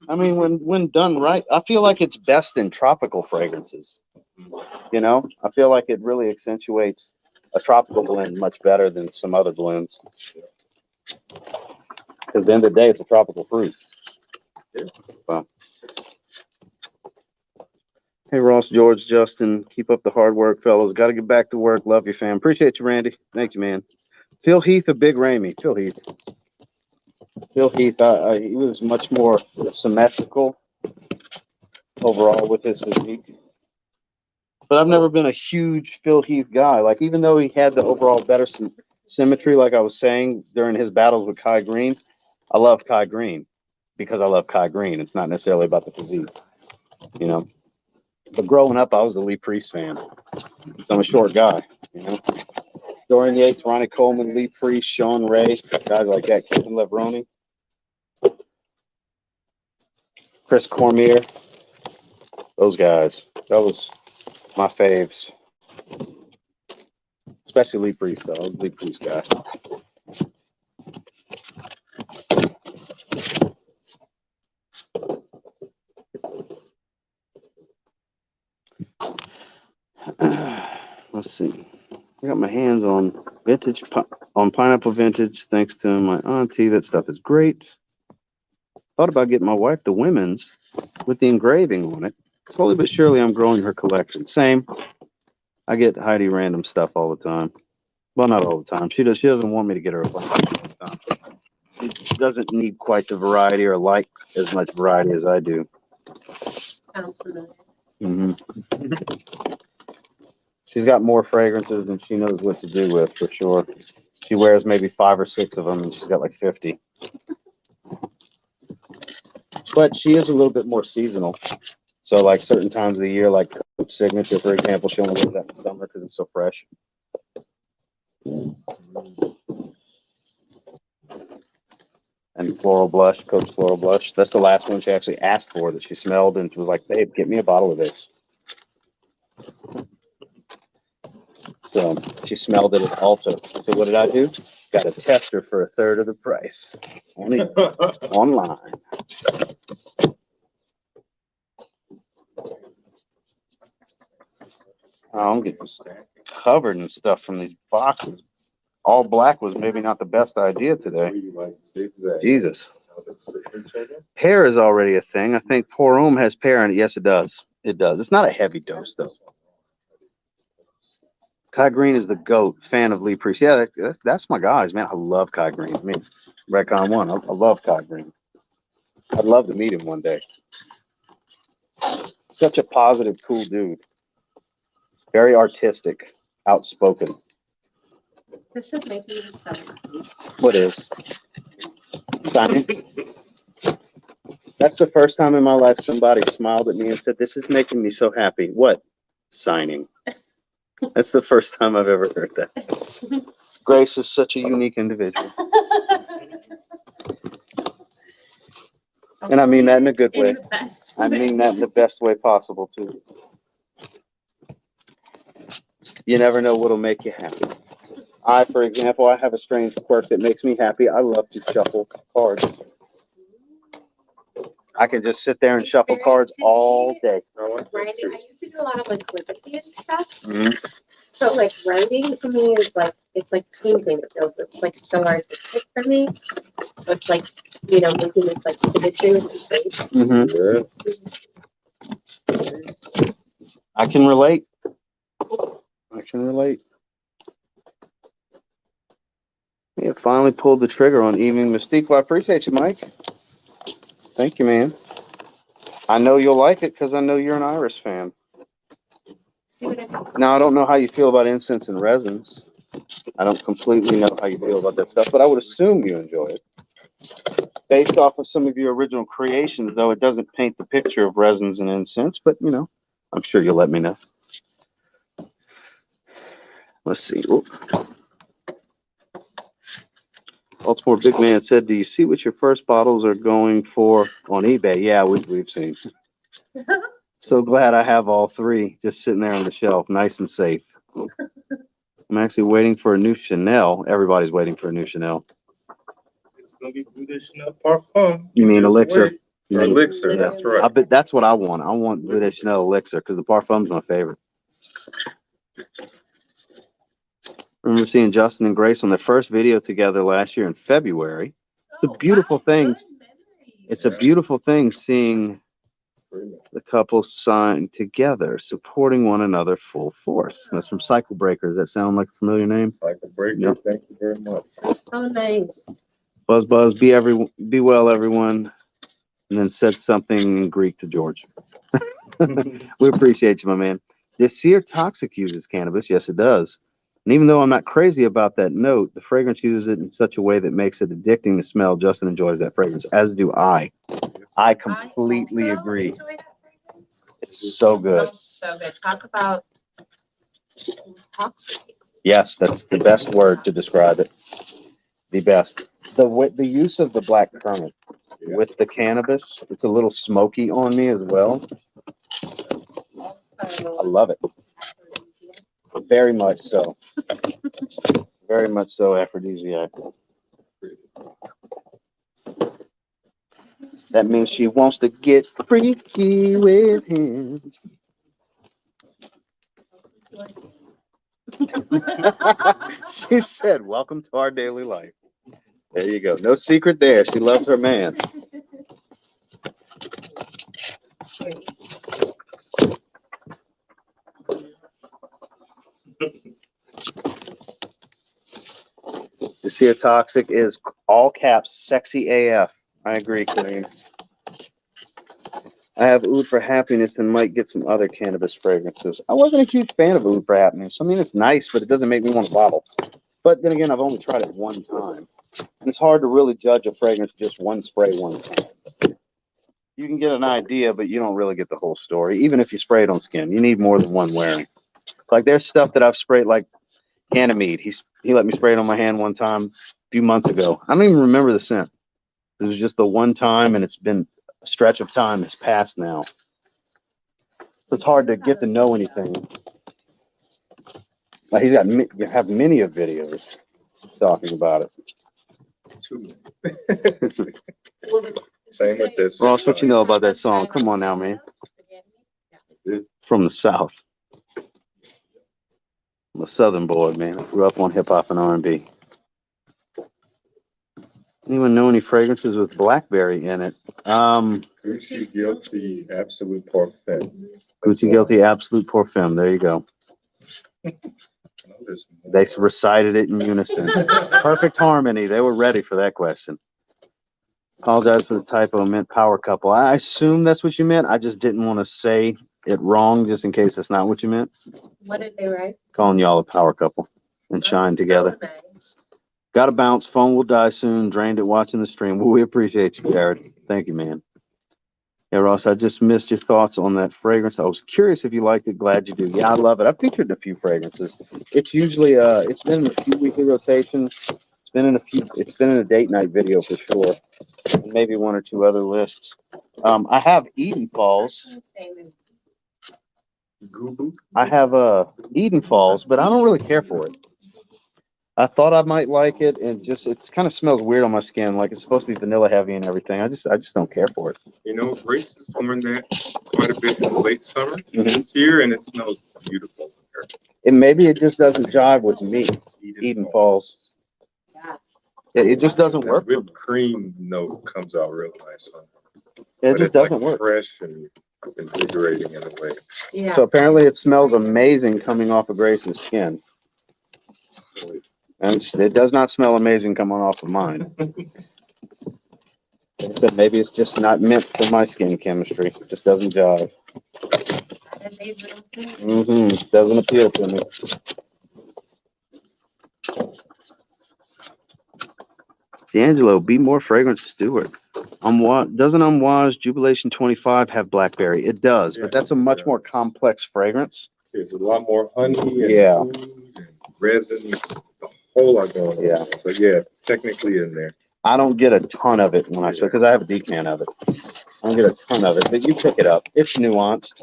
I mean, when done right, I feel like it's best in tropical fragrances. You know, I feel like it really accentuates a tropical blend much better than some other blends. Because at the end of the day, it's a tropical fruit. So. Hey, Ross, George, Justin, keep up the hard work, fellas. Got to get back to work. Love you, fam. Appreciate you, Randy. Thank you, man. Phil Heath, a big Ramey. Phil Heath. He was much more symmetrical overall with his physique. But I've never been a huge Phil Heath guy. Like, even though he had the overall better symmetry, like I was saying during his battles with Kai Green, I love Kai Green because I love Kai Green. It's not necessarily about the physique, you know. But growing up, I was a Lee Priest fan. So I'm a short guy, you know. Dorian Yates, Ronnie Coleman, Lee Priest, Sean Ray, guys like that, Kevin Levroni, Chris Cormier, those guys. That was my faves. Especially Lee Priest, though. I was a Lee Priest guy. Let's see. I got my hands on pineapple vintage, thanks to my auntie. That stuff is great. Thought about getting my wife the women's with the engraving on it. Slowly but surely, I'm growing her collection. Same. I get Heidi random stuff all the time. Well, not all the time. She doesn't want me to get her a bunch all the time. She doesn't need quite the variety or like as much variety as I do. Sounds familiar. Mm-hmm. She's got more fragrances than she knows what to do with, for sure. She wears maybe 5 or 6 of them, and she's got like 50. But she is a little bit more seasonal. So, like certain times of the year, like Coach Signature, for example, she only wears that in the summer because it's so fresh. And Floral Blush, Coach Floral Blush. That's the last one she actually asked for that she smelled and was like, babe, get me a bottle of this. So she smelled it at Ulta. So what did I do? Got a tester for a third of the price. Only online. I'm getting covered in stuff from these boxes. All black was maybe not the best idea today. Jesus. Pear is already a thing. I think Pour Homme has pear in it. Yes, it does. It does. It's not a heavy dose, though. Kai Green is the GOAT. Fan of Lee Priest. Yeah, that's my guys, man. I love Kai Green. I mean, Recon 1. I love Kai Green. I'd love to meet him one day. Such a positive, cool dude. Very artistic, outspoken. This is making me so happy. What is? Signing? That's the first time in my life somebody smiled at me and said, this is making me so happy. What? Signing. That's the first time I've ever heard that. Grace is such a unique individual. And I mean that in a good way. In the best way. I mean that in the best way possible, too. You never know what'll make you happy. For example, I have a strange quirk that makes me happy. I love to shuffle cards. I can just sit there and shuffle cards all day. Randy, I used to do a lot of like calligraphy and stuff. Mm-hmm. So like writing to me is like, it's like painting. It's like so artistic for me. It's like, you know, making this like symmetry with the shapes. Mm-hmm. I can relate. Yeah, finally pulled the trigger on Evening Mystique. Well, I appreciate you, Mike. Thank you, man. I know you'll like it because I know you're an Iris fan. See what I do? Now, I don't know how you feel about incense and resins. I don't completely know how you feel about that stuff, but I would assume you enjoy it. Based off of some of your original creations, though, it doesn't paint the picture of resins and incense, but, you know, I'm sure you'll let me know. Let's see. Oop. Baltimore Big Man said, do you see what your first bottles are going for on eBay? Yeah, we've seen. So glad I have all three just sitting there on the shelf, nice and safe. I'm actually waiting for a new Chanel. Everybody's waiting for a new Chanel. It's gonna be Bleu de Chanel Parfum. You mean Elixir? Or Elixir, Yeah. that's right. I bet that's what I want. I want Bleu de Chanel Elixir because the Parfum's my favorite. Remember seeing Justin and Grace on their first video together last year in February. It's a beautiful thing. It's a beautiful thing seeing the couple sign together, supporting one another full force. And that's from Cycle Breaker. Does that sound like a familiar name? Cycle Breaker, Yep. thank you very much. That's so nice. Buzz, be well, everyone. And then said something in Greek to George. We appreciate you, my man. Does Sear Toxic uses cannabis? Yes, it does. And even though I'm not crazy about that note, the fragrance uses it in such a way that makes it addicting to smell. Justin enjoys that fragrance, as do I. I completely I also agree. enjoy that fragrance. It's so It good. smells so good. Talk about intoxicating. Yes, that's the best word to describe it. The best. The use of the black kermit with the cannabis, it's a little smoky on me as well. Also, I love it. Very much so. Very much so aphrodisiac. That means she wants to get freaky with him. She said, welcome to our daily life. There you go. No secret there. She loves her man. It's great. The Sear Toxic is all caps sexy AF. I agree, Kareem. I have Oud for Happiness and might get some other cannabis fragrances. I wasn't a huge fan of Oud for Happiness. I mean, it's nice, but it doesn't make me want a bottle. But then again, I've only tried it one time. And it's hard to really judge a fragrance just one spray one time. You can get an idea, but you don't really get the whole story. Even if you spray it on skin, you need more than one wearing. Like there's stuff that I've sprayed, like Ganymede. He let me spray it on my hand one time a few months ago. I don't even remember the scent. It was just the one time, and it's been a stretch of time that's passed now. So it's hard to get to know anything. Like you have many of videos talking about it. Same with this. Ross, what you know about that song? Come on now, man. From the South. I'm a Southern boy, man. I grew up on hip hop and R&B. Anyone know any fragrances with blackberry in it? Gucci Guilty Absolute Parfum. Gucci Guilty Absolute Parfum. There you go. They recited it in unison. Perfect harmony. They were ready for that question. Apologize for the typo. Meant power couple. I assume that's what you meant. I just didn't want to say it wrong just in case that's not what you meant. What did they write? Calling y'all a power couple and shine together. So nice. Got to bounce. Phone will die soon. Drained it watching the stream. Well, we appreciate you, Jared. Thank you, man. Yeah, Ross, I just missed your thoughts on that fragrance. I was curious if you liked it. Glad you do. Yeah, I love it. I've featured a few fragrances. It's usually it's been in a few weekly rotations. It's been in a date night video for sure. And maybe one or two other lists. I have Eden Falls. His name is I have Eden Falls, but I don't really care for it. I thought I might like it, and it kind of smells weird on my skin. Like it's supposed to be vanilla heavy and everything. I just don't care for it. You know, Grace has worn that quite a bit in the late summer Mhm. this year, and it smells beautiful. And maybe it just doesn't jive with me. Eden Falls. yeah. It just doesn't That work. whipped cream note comes out real nice. Huh? It But just it's like doesn't work. fresh and invigorating in a way. Yeah. So apparently it smells amazing coming off of Grace's skin. And it does not smell amazing coming off of mine. Like I said, maybe it's just not meant for my skin chemistry. It just doesn't jive. Doesn't appeal to me. D'Angelo, be more fragrance steward. Doesn't Amouage Jubilation 25 have blackberry? It does, but that's a much more complex fragrance. There's a lot more honey and Yeah. food and resin, a whole lot going on. Yeah. So yeah, technically in there. I don't get a ton of it when I spray, because I have a decan of it. I don't get a ton of it, but you pick it up. It's nuanced.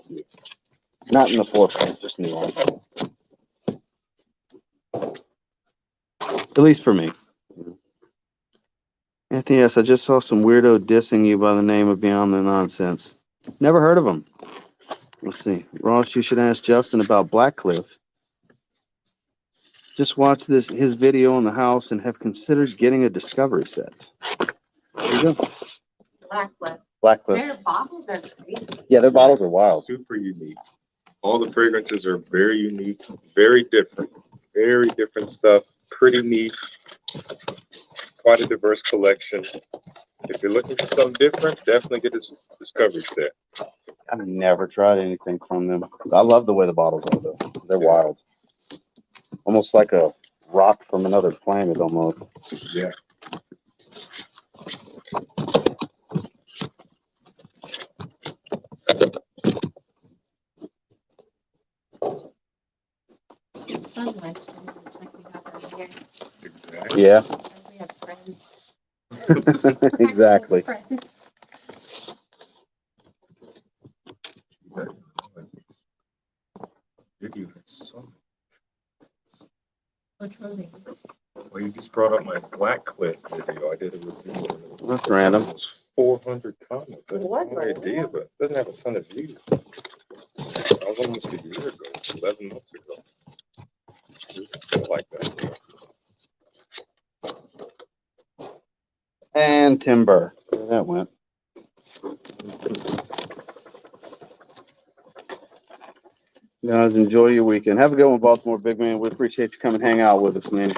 Not in the forefront, just nuanced. At least for me. Anthony, yes, I just saw some weirdo dissing you by the name of Beyond the Nonsense. Never heard of him. Let's see. Ross, you should ask Justin about Blackcliff. Just watch his video in the house and have considered getting a discovery set. There you go. Blackcliff. Their bottles are crazy. Yeah, their bottles are wild. Super unique. All the fragrances are very unique, very different stuff, pretty neat, quite a diverse collection. If you're looking for something different, definitely get this discovery set. I've never tried anything from them. I love the way the bottles are, though. They're wild. Almost like a rock from another planet, almost. Yeah. It's fun watching. It's like we have them here. Exactly. Yeah, It's like we have friends. exactly. Friends. You have so Which one? Well, you just brought up my Blackcliff video. I did a review. That's random. Almost 400 comments. I had What? no idea, but it doesn't have a ton of views. That was almost a year ago, 11 months ago. I like that. And Timber. There that went. Guys, enjoy your weekend. Have a good one, Baltimore, big man. We appreciate you coming hang out with us, man.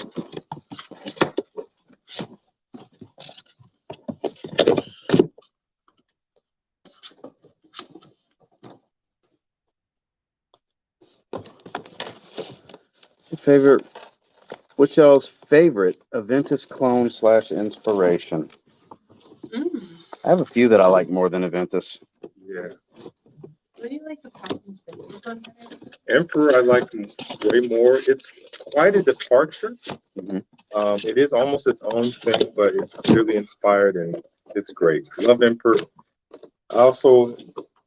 What's y'all's favorite Aventus clone / inspiration? I have a few that I like more than Aventus. Yeah. What do you like the patterns? These ones Emperor, I like way more. It's quite a departure. Mhm. It is almost its own thing, but it's really inspired and it's great. Love Emperor. I also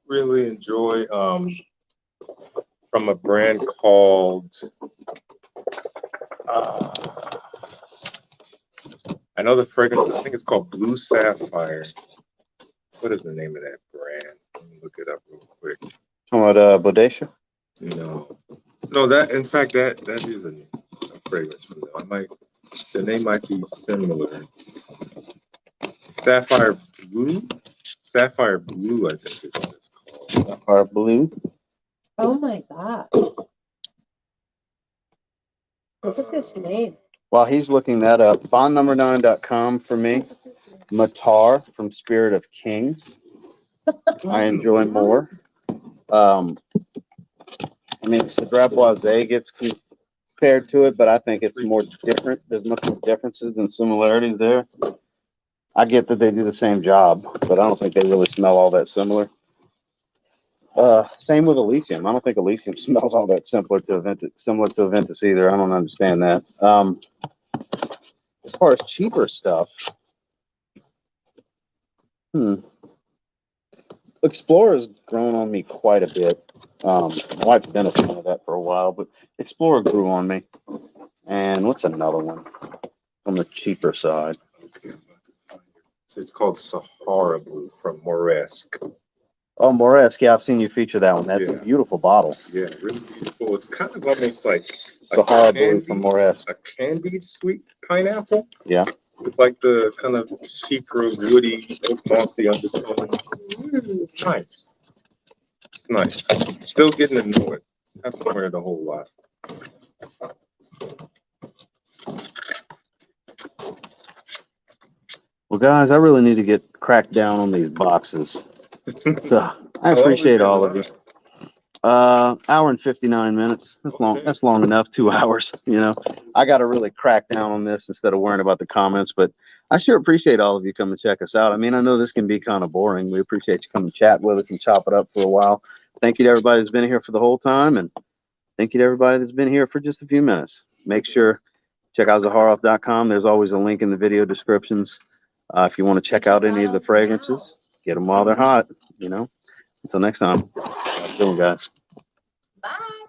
really enjoy from a brand called I know the fragrance. I think it's called Blue Sapphire. What is the name of that brand? Let me look it up real quick. Talking about Bodacia? No. That in fact that is a fragrance from them. The name might be similar. Sapphire Blue, I think is what it's called. Sapphire Blue. Oh my god. Look at this name. While he's looking that up, bondnumber9.com for me. Look at this name. Matar from Spirit of Kings. I enjoy more. I mean, Cedrat Boisé gets compared to it, but I think it's more different. There's much more differences than similarities there. I get that they do the same job, but I don't think they really smell all that similar. Same with Elysium. I don't think Elysium smells all that similar to Aventus either. I don't understand that. As far as cheaper stuff, Explorer's grown on me quite a bit. My wife's been a fan of that for a while, but Explorer grew on me. And what's another one on the cheaper side? Okay, so it's called Sahara Blue from Moresque. Oh, Moresque. Yeah, I've seen you feature that one. That's a Yeah. beautiful bottle. Yeah, really beautiful. It's kind of almost like Sahara Blue from Moresque. a candied sweet pineapple. Yeah. With like the kind of cheaper, woody, mossy undertones. It's nice. It's nice. Still getting to know it. Haven't learned a whole lot. Well, guys, I really need to get cracked down on these boxes. So I appreciate all of you. Hour and 59 minutes. That's long. That's long enough. 2 hours. You know, I got to really crack down on this instead of worrying about the comments. But I sure appreciate all of you coming to check us out. I mean, I know this can be kind of boring. We appreciate you coming chat with us and chop it up for a while. Thank you to everybody that's been here for the whole time, and thank you to everybody that's been here for just a few minutes. Make sure check out Zaharoff.com. There's always a link in the video descriptions. If you want to check out any of the fragrances, get them while they're hot. You know. Until next time. Have a good one, guys. Bye.